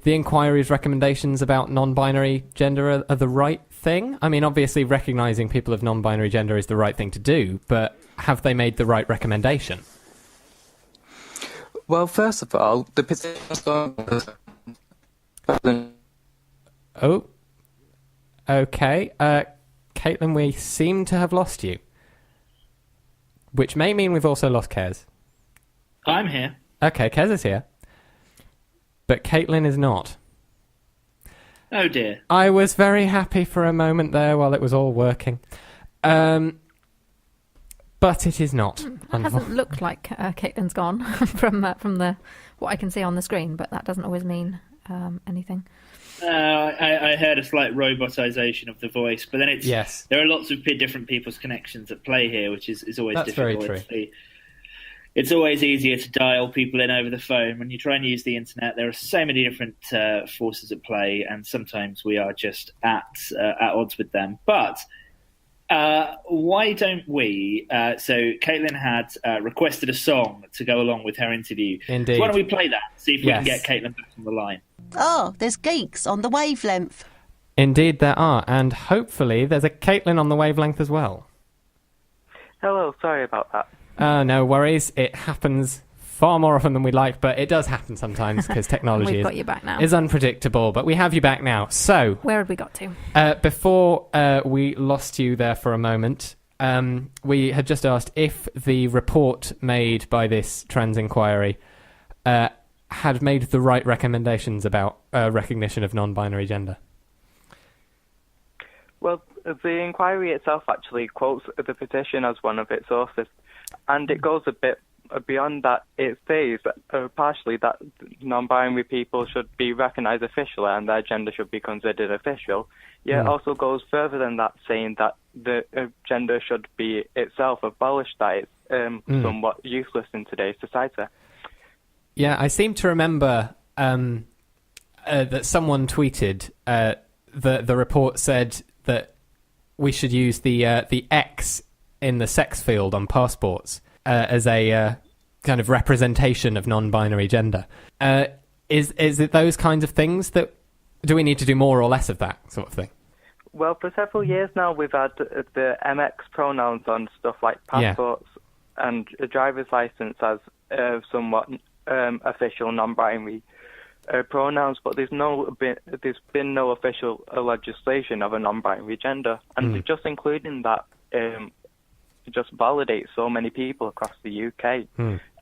inquiry's recommendations about non-binary gender are the right thing? I mean, obviously recognising people of non-binary gender is the right thing to do, but have they made the right recommendation? Well, first of all, the petition's going... Oh, okay. Kaitlynn, we seem to have lost you, which may mean we've also lost Kez. I'm here. Okay, Kez is here, but Kaitlynn is not. Oh dear. I was very happy for a moment there while it was all working. But it is not. It hasn't looked like Caitlynn's gone from what I can see on the screen, but that doesn't always mean anything? I heard a slight robotization of the voice, but then there are lots of different people's connections at play here, which is always difficult. Very true. It's always easier to dial people in over the phone. When you try and use the internet, there are so many different forces at play, and sometimes we are just at odds with them. But why don't we? So Kaitlynn had requested a song to go along with her interview. Indeed. So why don't we play that? See if we can get Kaitlynn back on the line. Oh, there's geeks on the wavelength. Indeed there are, and hopefully there's a Kaitlynn on the wavelength as well. Hello, sorry about that. No worries. It happens far more often than we'd like, but it does happen sometimes because technology We've got you back now. is unpredictable, but we have you back now. So, where had we got to? Before we lost you there for a moment, we had just asked if the report made by this trans inquiry had made the right recommendations about recognition of non-binary gender. Well, the inquiry itself actually quotes the petition as one of its sources, and it goes a bit beyond that. It says partially that non-binary people should be recognised officially and their gender should be considered official. Yet it also goes further than that, saying that the gender should be itself abolished, that it's somewhat useless in today's society. Yeah, I seem to remember that someone tweeted the report said that we should use the X in the sex field on passports as a kind of representation of non-binary gender. Is it those kinds of things that do we need to do more or less of that sort of thing? Well, for several years now, we've had the MX pronouns on stuff like passports and a driver's license as somewhat official non-binary pronouns, but there's been no official legislation of a non-binary gender, and just including that just validates so many people across the UK,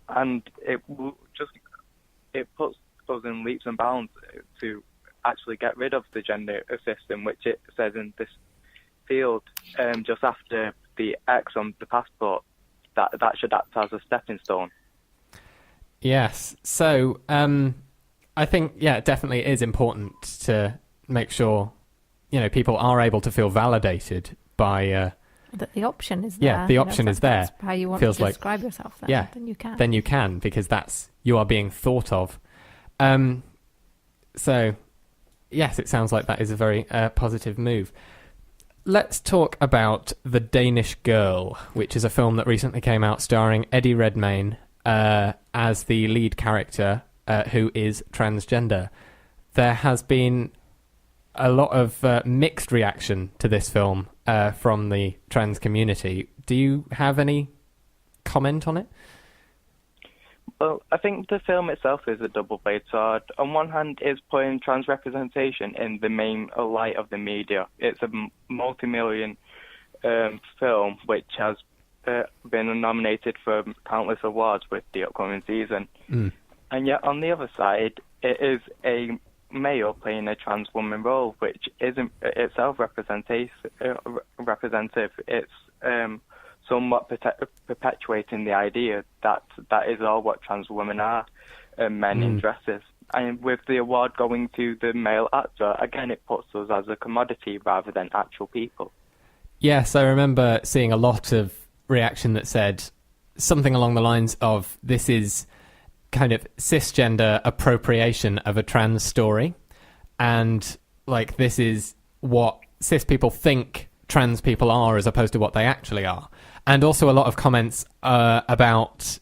and it puts us in leaps and bounds to actually get rid of the gender system, which it says in this field, just after the X on the passport, that should act as a stepping stone. Yes, so I think, it definitely is important to make sure, people are able to feel validated by... that the option is there. Yeah, the option is there. That's how you want to describe yourself then, then you can. Then you can, because you are being thought of. So, yes, it sounds like that is a very positive move. Let's talk about The Danish Girl, which is a film that recently came out starring Eddie Redmayne as the lead character, who is transgender. There has been a lot of mixed reaction to this film from the trans community. Do you have any comment on it? Well, I think the film itself is a double-bladed sword. On one hand, it's putting trans representation in the main light of the media. It's a multi-million film which has been nominated for countless awards with the upcoming season. And yet, on the other side, it is a male playing a trans woman role, which isn't itself representative. It's somewhat perpetuating the idea that is all what trans women are, men in dresses. And with the award going to the male actor, again, it puts us as a commodity rather than actual people. Yes, I remember seeing a lot of reaction that said something along the lines of, this is kind of cisgender appropriation of a trans story, and this is what cis people think trans people are as opposed to what they actually are. And also a lot of comments about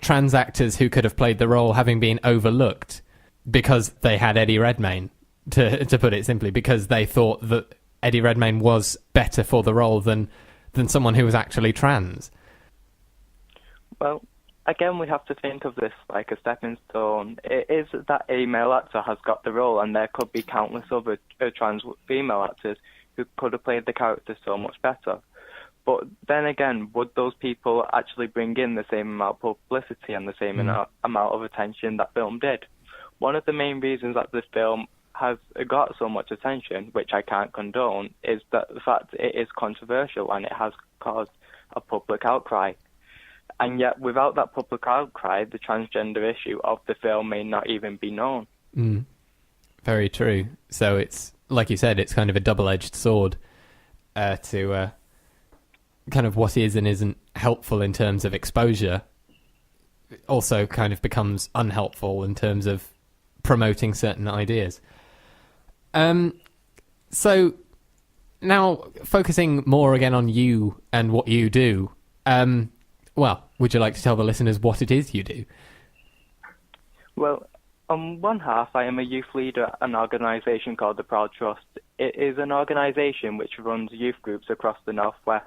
trans actors who could have played the role having been overlooked because they had Eddie Redmayne, to put it simply, because they thought that Eddie Redmayne was better for the role than someone who was actually trans. Well, again, we have to think of this like a stepping stone. It is that a male actor has got the role, and there could be countless other trans female actors who could have played the character so much better. But then again, would those people actually bring in the same amount of publicity and the same amount of attention that film did? One of the main reasons that the film has got so much attention, which I can't condone, is that the fact it is controversial and it has caused a public outcry. And yet, without that public outcry, the transgender issue of the film may not even be known. Very true. So it's, like you said, it's kind of a double-edged sword to kind of what is and isn't helpful in terms of exposure. It also kind of becomes unhelpful in terms of promoting certain ideas. So now focusing more again on you and what you do, well, would you like to tell the listeners what it is you do? Well, on one half, I am a youth leader at an organisation called the Proud Trust. It is an organisation which runs youth groups across the Northwest,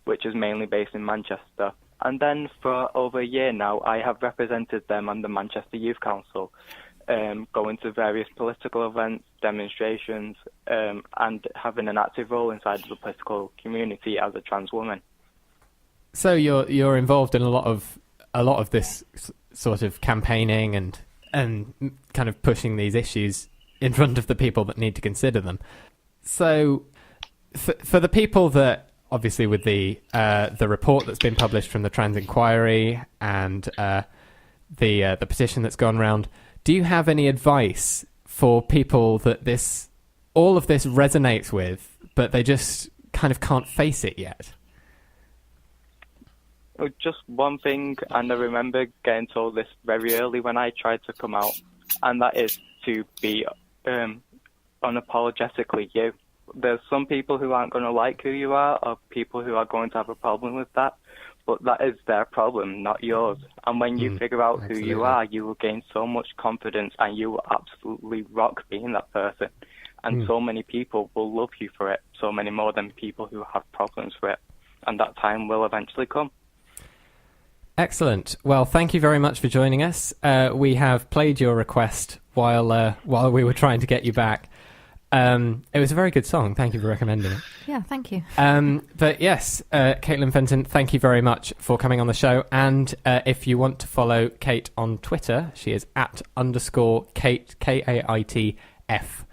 which is mainly based in Manchester. And then for over a year now, I have represented them on the Manchester Youth Council, going to various political events, demonstrations, and having an active role inside of the political community as a trans woman. So you're involved in a lot of this sort of campaigning and kind of pushing these issues in front of the people that need to consider them. So for the people that, obviously with the report that's been published from the Trans Inquiry and the petition that's gone round, do you have any advice for people that all of this resonates with, but they just kind of can't face it yet? Just one thing, and I remember getting told this very early when I tried to come out, and that is to be unapologetically you. There's some people who aren't going to like who you are, or people who are going to have a problem with that, but that is their problem, not yours. And when you figure out who you are, you will gain so much confidence, and you will absolutely rock being that person. And so many people will love you for it, so many more than people who have problems with it. And that time will eventually come. Excellent. Well, thank you very much for joining us. We have played your request while we were trying to get you back. It was a very good song. Thank you for recommending it. Yeah, thank you. But yes, Kaitlynn Fenton, thank you very much for coming on the show. And if you want to follow Kate on Twitter, she is @_Kate, KAITF.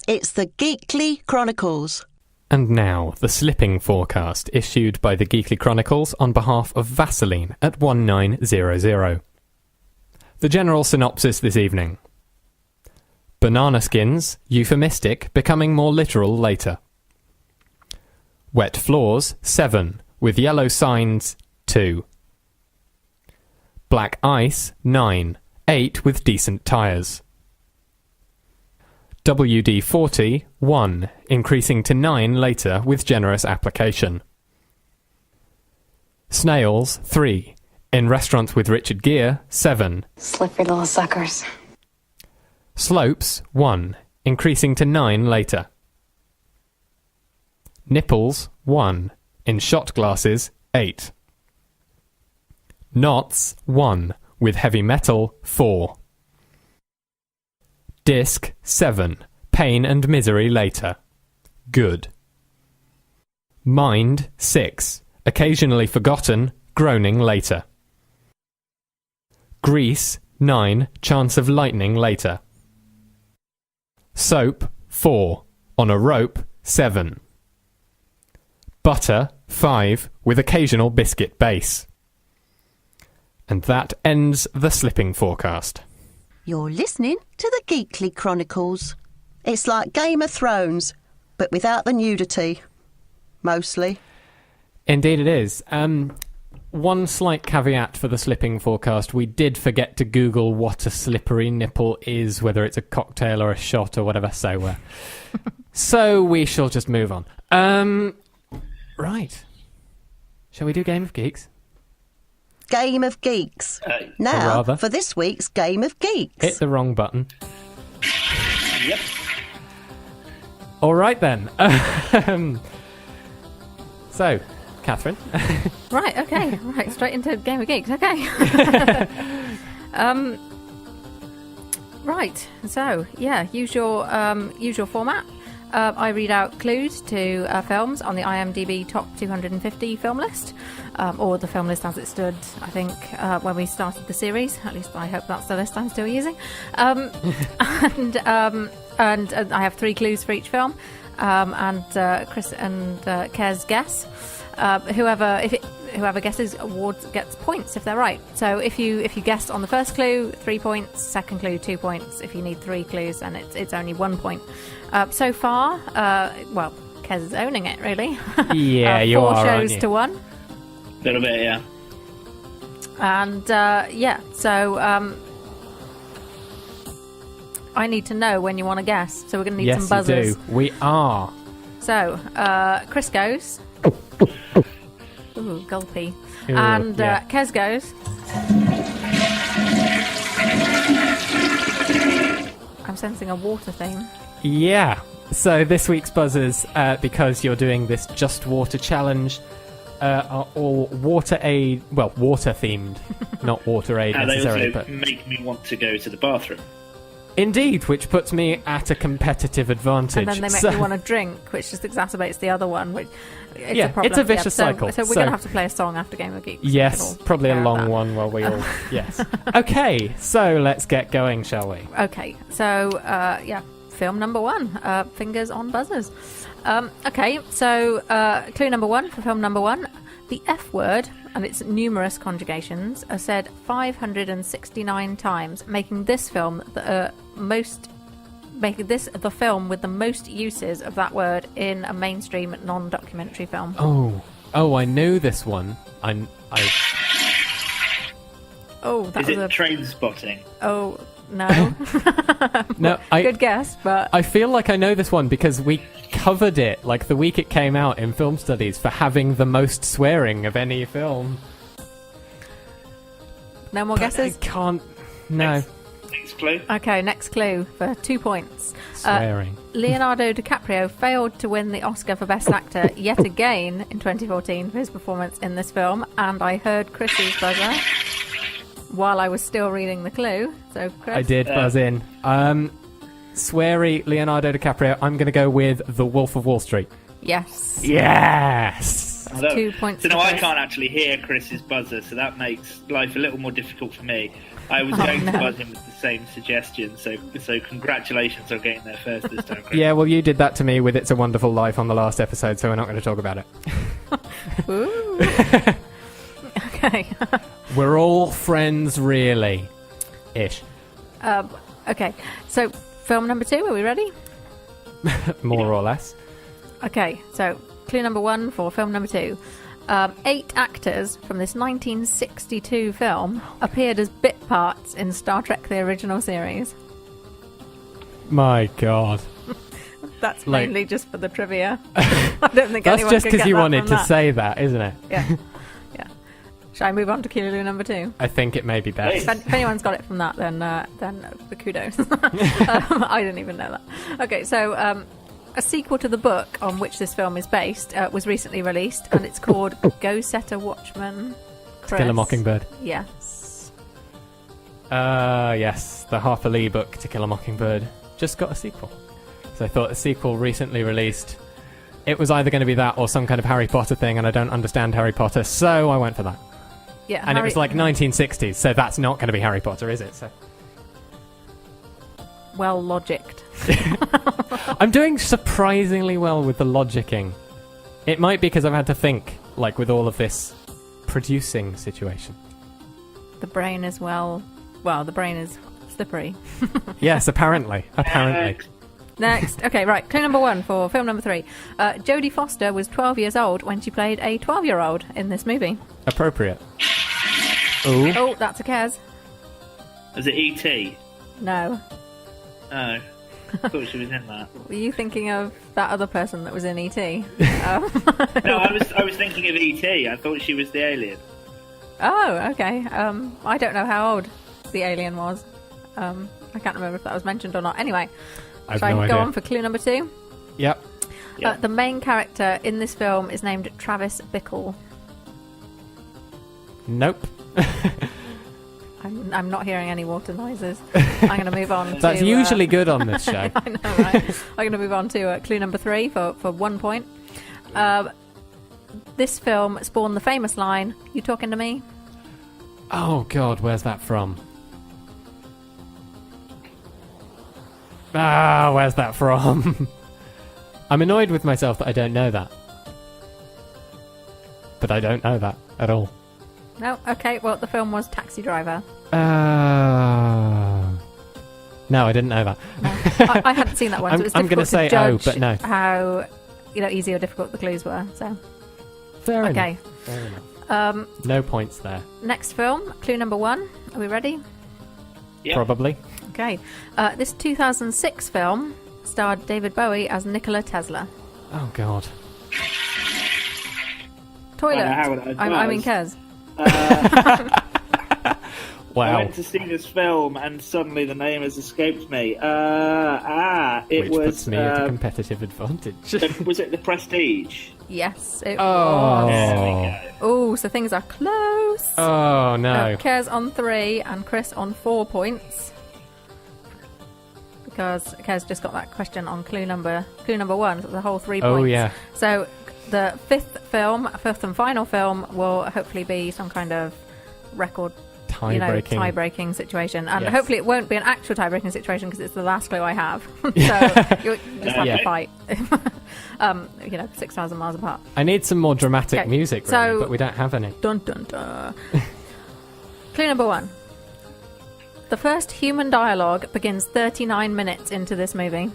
It's the Geekly Chronicles. And now, the slipping forecast issued by the Geekly Chronicles on behalf of Vaseline at 1900. The general synopsis this evening. Banana skins, euphemistic, becoming more literal later. Wet floors, 7, with yellow signs, 2. Black ice, 9, 8 with decent tyres. WD-40, 1, increasing to 9 later with generous application. Snails, 3, in restaurants with Richard Gere, 7. Slippery little suckers. Slopes, 1, increasing to 9 later. Nipples, 1, in shot glasses, 8. Knots, 1, with heavy metal, 4. Disc, 7, pain and misery later. Good. Mind, 6, occasionally forgotten, groaning later. Grease, 9, chance of lightning later. Soap, 4, on a rope, 7. Butter, 5, with occasional biscuit base. And that ends the slipping forecast. You're listening to the Geekly Chronicles. It's like Game of Thrones, but without the nudity. Mostly. Indeed it is. One slight caveat for the slipping forecast. We did forget to Google what a slippery nipple is, whether it's a cocktail or a shot or whatever, so we shall just move on. Right. Shall we do Game of Geeks? Game of Geeks. Now, for this week's Game of Geeks. Hit the wrong button. Yep. All right, then. So, Katharine. Right, okay. Right, straight into Game of Geeks. Okay. Right, so, yeah, usual format. I read out clues to films on the IMDb Top 250 film list, or the film list as it stood, I think, when we started the series. At least I hope that's the list I'm still using. And I have 3 clues for each film, and Chris and Kez guess. Whoever, whoever guesses gets points if they're right. So if you guess on the first clue, 3 points. Second clue, 2 points. If you need 3 clues, then it's only 1 point. So far, well, Kez is owning it really. Yeah, you 4 are. shows to 1. A little bit, yeah. And so I need to know when you want to guess. So we're going to need some buzzers. Yes, you do. We are. So Chris goes. Ooh, gulpy. Ooh, and yeah. Kez goes. I'm sensing a water theme. Yeah. So this week's buzzers, because you're doing this Just Water challenge, are all WaterAid, well, water themed, not WaterAid And they necessarily, also but make me want to go to the bathroom. indeed, which puts me at a competitive advantage. And then they make me want to drink, which just exacerbates the other one. Which Yeah, a problem. it's a vicious So cycle. we're going to have to play a song after Game of Geeks. Yes, It'll probably a clear long that. one while we all... Yes. Okay, so let's get going, shall we? Okay, so film number 1. Fingers on buzzers. Okay, so clue number 1 for film number 1. The F word and its numerous conjugations are said 569 times, making this film the film with the most uses of that word in a mainstream non-documentary film. Oh, I know this one. Oh, that Is was it a... train spotting? Oh, no. No, Good guess, but... I feel like I know this one because we covered it like the week it came out in film studies for having the most swearing of any film. No more But guesses? I can't... No. Next clue. Okay, next clue for 2 points. Swearing. Leonardo DiCaprio failed to win the Oscar for Best Actor yet again in 2014 for his performance in this film, and I heard Chris's buzzer while I was still reading the clue. So, Chris? I did buzz in. Sweary Leonardo DiCaprio. I'm going to go with The Wolf of Wall Street. Yes. Yes! That's 2 points. So for now I Chris. can't actually hear Chris's buzzer, so that makes life a little more difficult for me. I was going to buzz in with the same suggestion, so congratulations on getting there first this time, Chris. Yeah, well, you did that to me with It's a Wonderful Life on the last episode, so we're not going to talk about it. Ooh. Okay. We're all friends, really. Ish. Okay, so film number 2, are we ready? More or less. Okay, so clue number 1 for film number 2. 8 actors from this 1962 film appeared as bit parts in Star Trek the original series. My God. That's Like- mainly just for the trivia. I don't think That's anyone just could because get you that wanted from to that. say that, isn't it? Yeah. Yeah. Shall I move on to clue number 2? I think it may be best. If anyone's got it from that, then the kudos. I didn't even know that. Okay, so a sequel to the book on which this film is based was recently released, and it's called Go Set a Watchman. To Kill a Mockingbird. Yes. Yes. The Harper Lee book, To Kill a Mockingbird, just got a sequel. So I thought a sequel recently released. It was either going to be that or some kind of Harry Potter thing, and I don't understand Harry Potter, so I went for that. Yeah, And it was like 1960s, so that's not going to be Harry Potter, is it? So well logicked. I'm doing surprisingly well with the logicking. It might be because I've had to think, like with all of this producing situation. The brain is the brain is slippery. Yes, apparently. Next. Okay, right. Clue number 1 for film number 3. Jodie Foster was 12 years old when she played a 12-year-old in this movie. Appropriate. Ooh. Oh, that's a Kez. Is it E.T.? No. Oh. I thought she was in that. Were you thinking of that other person that was in E.T.? No, I was thinking of E.T. I thought she was the alien. Oh, okay. I don't know how old the alien was. I can't remember if that was mentioned or not. Anyway, I've shall no I idea. go on for clue number 2? Yep. Yeah. The main character in this film is named Travis Bickle. Nope. I'm not hearing any water noises. I'm going to move on. That's to, usually good on this show. I know, right? I'm going to move on to clue number 3 for 1 point. This film spawned the famous line, "You talking to me?" Oh, God, where's that from? Where's that from? I'm annoyed with myself that I don't know that. But I don't know that. at all. No? Okay, well, the film was Taxi Driver. No, I didn't know that. No. I hadn't seen that one, so it was I'm going to difficult say to oh, judge but no. how easy or difficult the clues were. So Fair okay. enough. Fair enough. No points there. Next film, clue number 1. Are we ready? Yeah. Probably. Okay. This 2006 film starred David Bowie as Nikola Tesla. Oh, God. Toilet. How would I I mean, Kez. I Wow. went to see this film and suddenly the name has escaped me. It Which was. puts me at a competitive advantage. Was it The Prestige? Yes, it Oh. was. There we go. Oh, so things are close. Oh, no. Kez on 3 and Chris on 4 points. Because Kez just got that question on clue number 1, so the whole 3 points. Oh, yeah. So the fifth and final film will hopefully be some kind of record tie-breaking situation, and Yes. hopefully it won't be an actual tie-breaking situation because it's the last clue I have. So you just have to fight. 6,000 miles apart. I need some more dramatic Okay, music, so- really, but we don't have any. Dun dun dun. Clue number 1. The first human dialogue begins 39 minutes into this movie.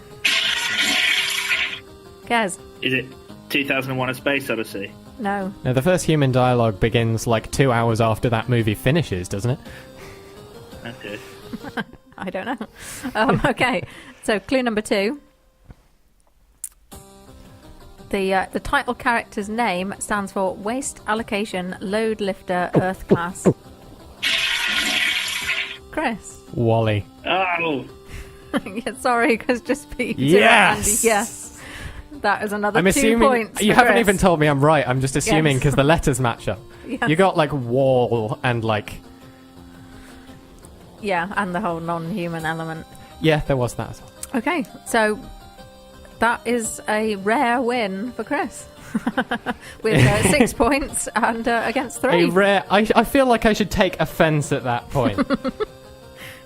Kez? Is it 2001: A Space Odyssey? No. No, the first human dialogue begins like 2 hours after that movie finishes, doesn't it? Okay. I don't know. Okay, so clue number 2. The title character's name stands for Waste Allocation Load Lifter Earth Class. Chris? Wally. Oh, Yeah, sorry, because just beat Yes! Andy. Yes. That is another I'm 2 assuming points. you for haven't Chris. even told me I'm right. I'm just assuming Yes. because the letters match up. Yes. You got like wall and like Yeah, and the whole non-human element. yeah, there was that as well. Okay, so that is a rare win for Chris. With 6 points and against 3. A rare. I feel like I should take offence at that point.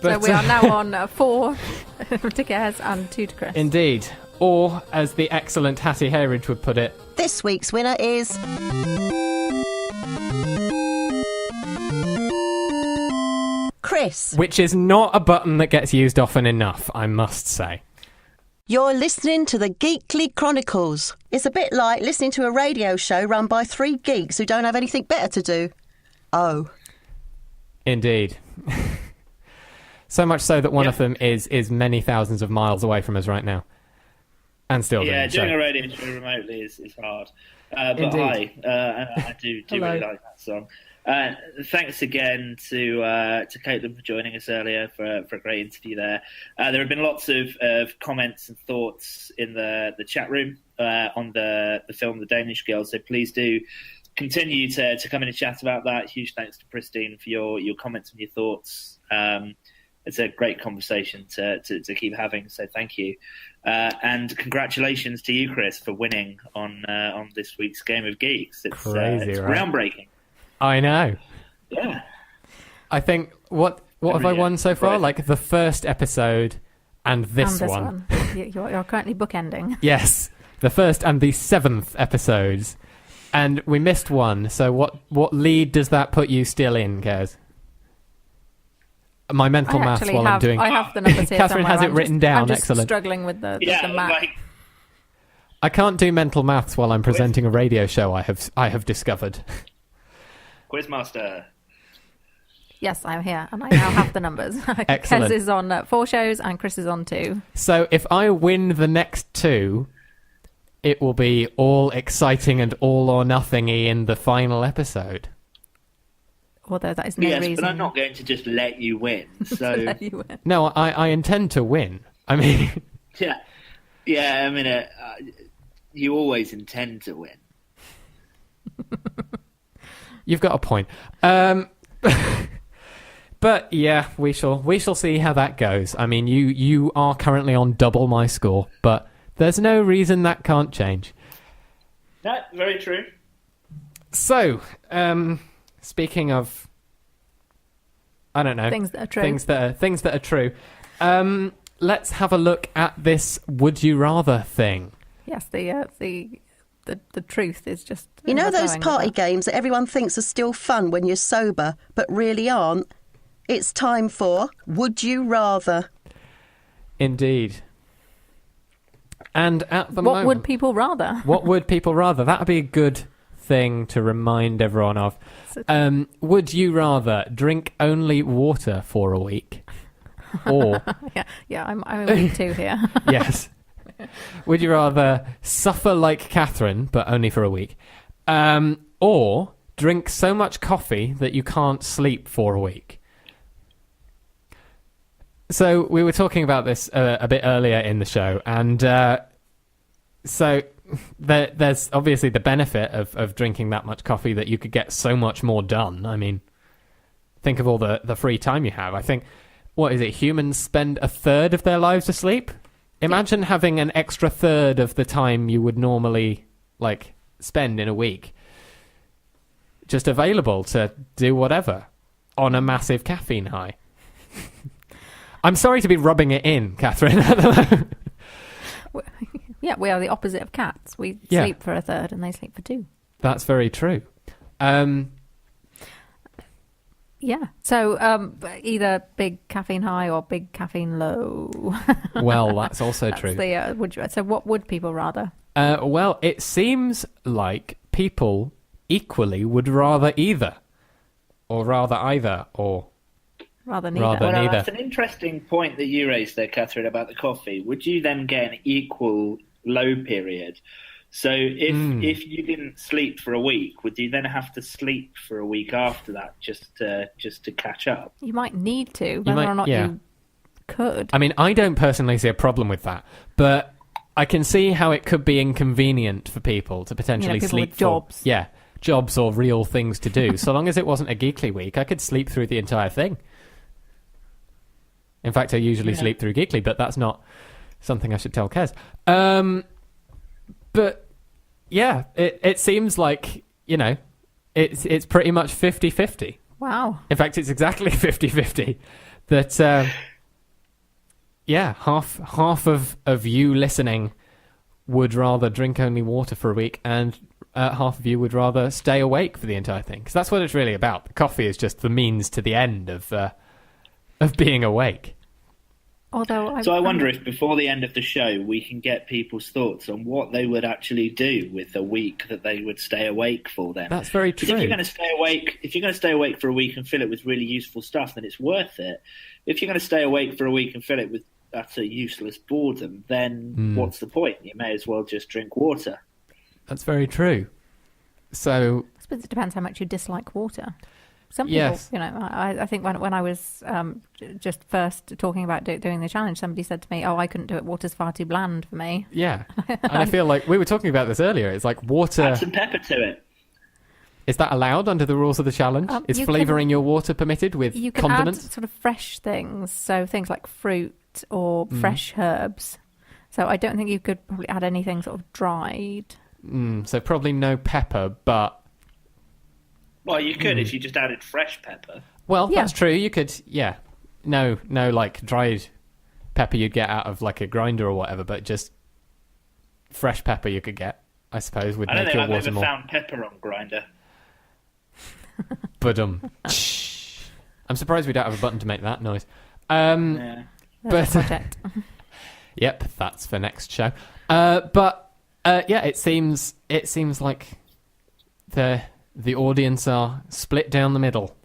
So we are now on 4 to Kez and 2 to Chris. Indeed. Or, as the excellent Hattie Hayridge would put it, This week's winner is... Chris. which is not a button that gets used often enough, I must say. You're listening to the Geekly Chronicles. It's a bit like listening to a radio show run by 3 geeks who don't have anything better to do. Oh. Indeed. So much so that one of them is many thousands of miles away from us right now. And still doing the doing show. a radio show remotely is hard. But Indeed. hi, and I do really like that song. Thanks again to Kaitlynn for joining us earlier for a great interview there. There have been lots of comments and thoughts in the chat room on the film The Danish Girl, so please do continue to come in and chat about that. Huge thanks to Pristine for your comments and your thoughts. It's a great conversation to keep having, so thank you. And congratulations to you, Chris, for winning on this week's Game of Geeks. It's Crazy, it's right? groundbreaking. I know. Yeah. I think, what have I won so far? Right. Like the first episode and this one. You're currently bookending. Yes, the first and the 7th episodes. And we missed one, so what lead does that put you still in, Kaz? My mental maths while I'm doing... I have the numbers here Catherine somewhere. has it written down, I'm just excellent. struggling with the Yeah, math. like, I can't do mental maths while I'm presenting a radio show, I have discovered. Quizmaster. Yes, I'm here, and I now have the numbers. Excellent. Kez is on 4 shows, and Chris is on 2. So if I win the next 2, it will be all exciting and all or nothing-y in the final episode. Although that is no Yes, reason. but I'm not going to just let you win. to So let you win. No, I intend to win. I mean... yeah. I mean, you always intend to win. You've got a point. But yeah, we shall see how that goes. I mean, you are currently on double my score, but there's no reason that can't change. No, very true. So, speaking of, I don't know, Things that are true. things that are true. Let's have a look at this "Would you rather" thing. Yes, the the truth is just... You know those overflowing with party that. games that everyone thinks are still fun when you're sober, but really aren't? It's time for Would You Rather. Indeed. And at the What moment... would people rather? What would people rather? That would be a good thing to remind everyone of. Would you rather drink only water for a week? Or... yeah, I'm in week 2 here. Yes. Would you rather suffer like Katharine, but only for a week? Or drink so much coffee that you can't sleep for a week? So we were talking about this a bit earlier in the show, and so there's obviously the benefit of drinking that much coffee that you could get so much more done. I mean, think of all the free time you have. I think, what is it, humans spend a third of their lives asleep? Imagine having an extra third of the time you would normally, like, spend in a week just available to do whatever on a massive caffeine high. I'm sorry to be rubbing it in, Katharine. Yeah, we are the opposite of cats. We Yeah. sleep for a third and they sleep for 2. That's very true. Yeah. So either big caffeine high or big caffeine low. Well, that's also true. So what would people rather? Well, it seems like people equally would rather either. Or rather either, or... Rather neither. Rather- Well, neither. that's an interesting point that you raised there, Katharine, about the coffee. Would you then get an equal low period? So if you didn't sleep for a week, would you then have to sleep for a week after that just to catch up? You might need to, whether or not you could. I mean, I don't personally see a problem with that, but I can see how it could be inconvenient for people to potentially people sleep with jobs. for... Yeah, jobs or real things to do. So long as it wasn't a Geekly week, I could sleep through the entire thing. In fact, I usually sleep through Geekly, but that's not something I should tell Kez. But yeah, it seems like, you know, it's pretty much 50-50. Wow. In fact, it's exactly 50-50. That, half of you listening would rather drink only water for a week, and half of you would rather stay awake for the entire thing. Because that's what it's really about. The coffee is just the means to the end of being awake. Although So I wonder if before the end of the show we can get people's thoughts on what they would actually do with the week that they would stay awake for. Then That's very 'Cause true. if you're going to stay awake for a week and fill it with really useful stuff, then it's worth it. If you're going to stay awake for a week and fill it with utter useless boredom, then what's the point? You may as well just drink water. That's very true. So I suppose it depends how much you dislike water. Some people, Yes. you know, I think when I was just first talking about doing the challenge, somebody said to me, "Oh, I couldn't do it. Water's far too bland for me." yeah, and I feel like we were talking about this earlier. It's like water. Add some pepper to it. Is that allowed under the rules of the challenge? Is you flavouring your water permitted with You can condiments? add sort of fresh things, so things like fruit or fresh herbs. So I don't think you could probably add anything sort of dried. So probably no pepper, but... Well, you could if you just added fresh pepper. Well, Yeah. that's true. You could, yeah. No, like, dried pepper you'd get out of, like, a grinder or whatever, but just fresh pepper you could get, I suppose, would I don't make think your I've water ever more... found pepper on grinder. I'm surprised we don't have a button to make that noise. Yeah. There's a But- project. Yep, that's for next show. It seems like the audience are split down the middle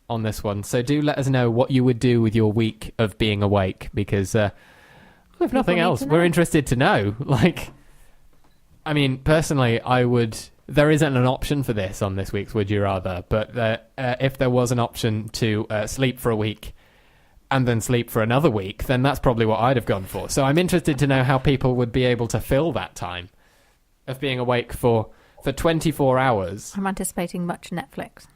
on this one. So do let us know what you would do with your week of being awake, because if nothing need else, to we're know. interested to know. Like, I mean, personally, I would. There isn't an option for this on this week's Would You Rather, but if there was an option to sleep for a week and then sleep for another week, then that's probably what I'd have gone for. So I'm interested to know how people would be able to fill that time of being awake for 24 hours. I'm anticipating much Netflix.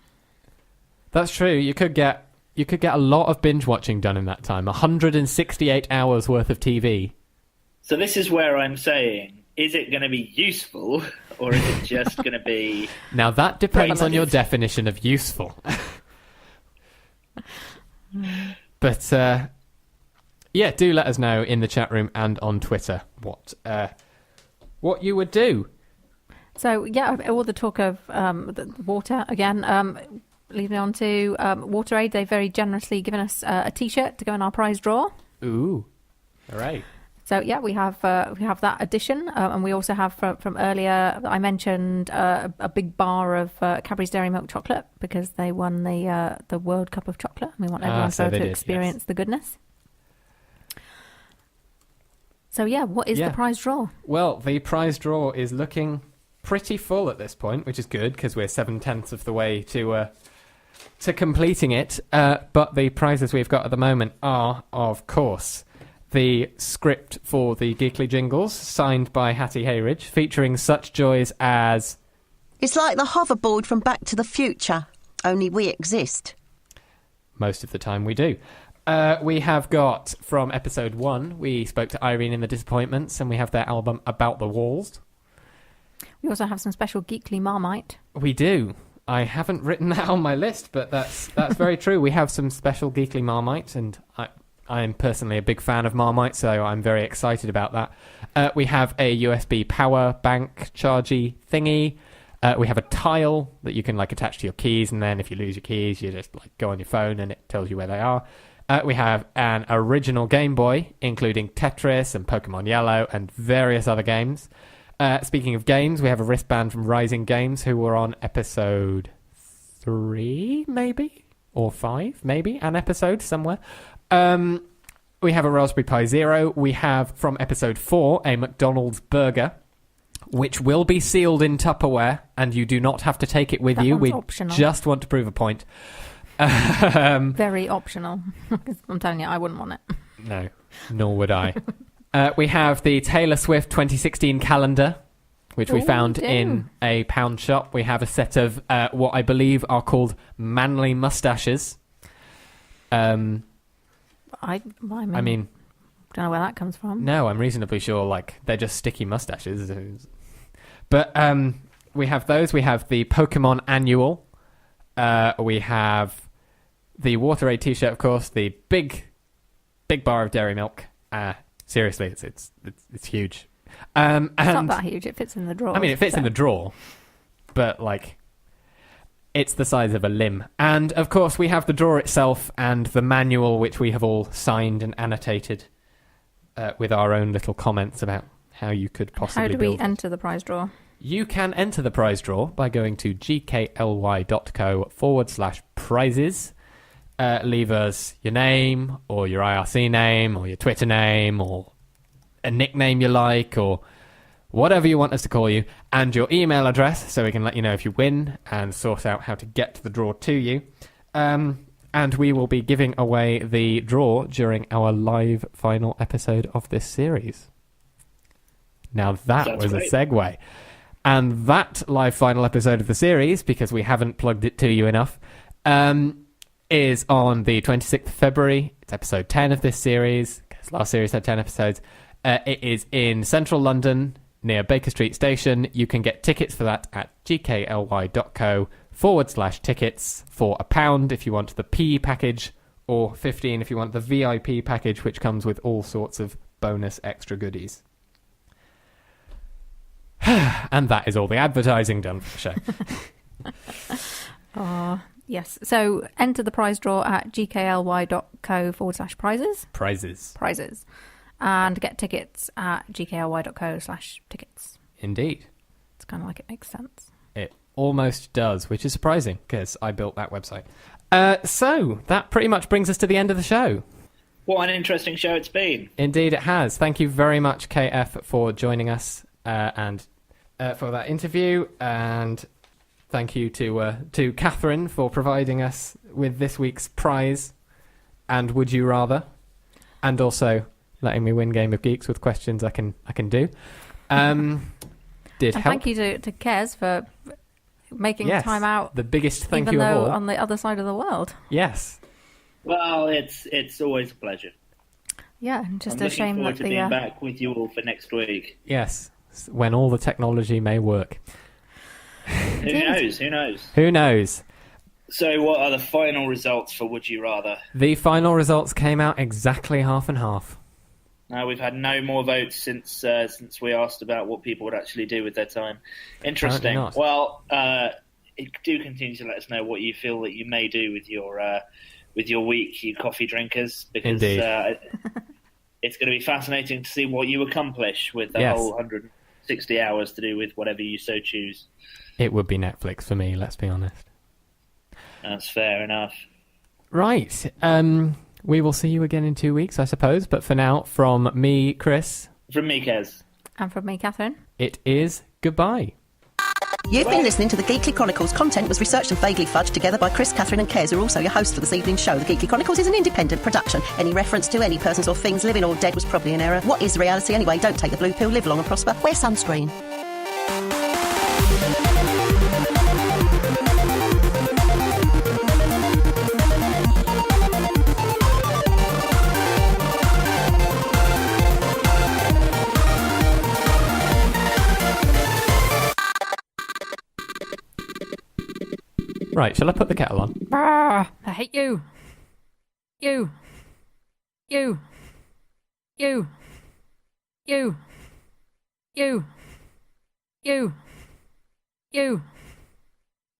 That's true. You could get a lot of binge watching done in that time. 168 hours worth of TV. So this is where I'm saying, is it going to be useful or is it just going to be... Now that depends on your Right. definition of useful. But do let us know in the chat room and on Twitter what you would do. So, yeah, all the talk of the water, again, leading on to WaterAid. They've very generously given us a T-shirt to go in our prize draw. Ooh, all right. So, yeah, we have that edition. And we also have from earlier, I mentioned a big bar of Cadbury's Dairy Milk chocolate because they won the World Cup of Chocolate. And we want everyone to experience the goodness. So, yeah, what is the prize draw? Well, the prize draw is looking pretty full at this point, which is good because we're 7/10 of the way to completing it. But the prizes we've got at the moment are, of course, the script for the Geekly Jingles, signed by Hattie Hayridge, featuring such joys as... It's like the hoverboard from Back to the Future, only we exist. Most of the time we do. We have got, from episode 1, we spoke to Irene in the Disappointments, and we have their album About the Walls. We also have some special Geekly Marmite. We do. I haven't written that on my list, but that's very true. We have some special Geekly Marmite, and I'm personally a big fan of Marmite, so I'm very excited about that. We have a USB power bank chargy thingy. We have a tile that you can attach to your keys, and then if you lose your keys, you just go on your phone and it tells you where they are. We have an original Game Boy, including Tetris and Pokemon Yellow and various other games. Speaking of games, we have a wristband from Rising Games, who were on episode 3, maybe? Or 5, maybe? An episode somewhere. We have a Raspberry Pi Zero. We have, from episode 4, a McDonald's burger, which will be sealed in Tupperware, and you do not have to take it with you. We optional. Just want to prove a point. Very optional. I'm telling you, I wouldn't want it. No, nor would I. We have the Taylor Swift 2016 calendar, which we found in a pound shop. We have a set of what I believe are called manly mustaches. I mean, don't know where that comes from. No, I'm reasonably sure they're just sticky mustaches. But we have those. We have the Pokemon Annual. We have the WaterAid T-shirt, of course. The big bar of dairy milk. Seriously, it's huge. It's not that huge. It fits in the drawer. I mean, it fits in the drawer, but it's the size of a limb. And of course, we have the drawer itself and the manual, which we have all signed and annotated with our own little comments about how you could possibly build. How do we enter the prize draw? You can enter the prize draw by going to gkly.co/prizes. Leave us your name or your IRC name or your Twitter name or a nickname you like or whatever you want us to call you, and your email address so we can let you know if you win and sort out how to get to the draw to you. And we will be giving away the draw during our live final episode of this series. Now that was a segue. And that live final episode of the series, because we haven't plugged it to you enough, is on the 26th of February. It's episode 10 of this series, because last series had 10 episodes. It is in central London, near Baker Street Station. You can get tickets for that at gkly.co/tickets for £1 if you want the P package, or 15 if you want the VIP package, which comes with all sorts of bonus extra goodies. And that is all the advertising done for the show. Yes. So enter the prize draw at gkly.co/prizes. Prizes. And get tickets at gkly.co/tickets. Indeed. It's kind of like it makes sense. It almost does, which is surprising because I built that website. So that pretty much brings us to the end of the show. What an interesting show it's been. Indeed it has. Thank you very much, KF, for joining us and for that interview. And thank you to Katharine for providing us with this week's prize and Would You Rather, and also letting me win Game of Geeks with questions I can do. Did help. Thank you to Kez for making time out. The biggest thank even you of though all. On the other side of the world. Yes. Well, it's always a pleasure. Yeah, just I'm a shame looking forward that to being back with you all for next week. Yes, when all the technology may work. Who knows? Who knows? So what are the final results for Would You Rather? The final results came out exactly half and half. We've had no more votes since we asked about what people would actually do with their time. Interesting. Well, do continue to let us know what you feel that you may do with your week, you coffee drinkers, because it's going to be fascinating to see what you accomplish with the whole 160 hours to do with whatever you so choose. It would be Netflix for me, let's be honest. That's fair enough. Right. We will see you again in 2 weeks, I suppose. But for now, from me, Chris. From me, Kez. And from me, Katharine. It is goodbye. You've been listening to the Geekly Chronicles. Content was researched and vaguely fudged together by Chris, Katharine and Kez, who are also your hosts for this evening's show. The Geekly Chronicles is an independent production. Any reference to any persons or things, living or dead, was probably an error. What is reality anyway? Don't take the blue pill, live long and prosper. Wear sunscreen. Right, shall I put the kettle on? I hate you. You. You. You. You. You. You. You.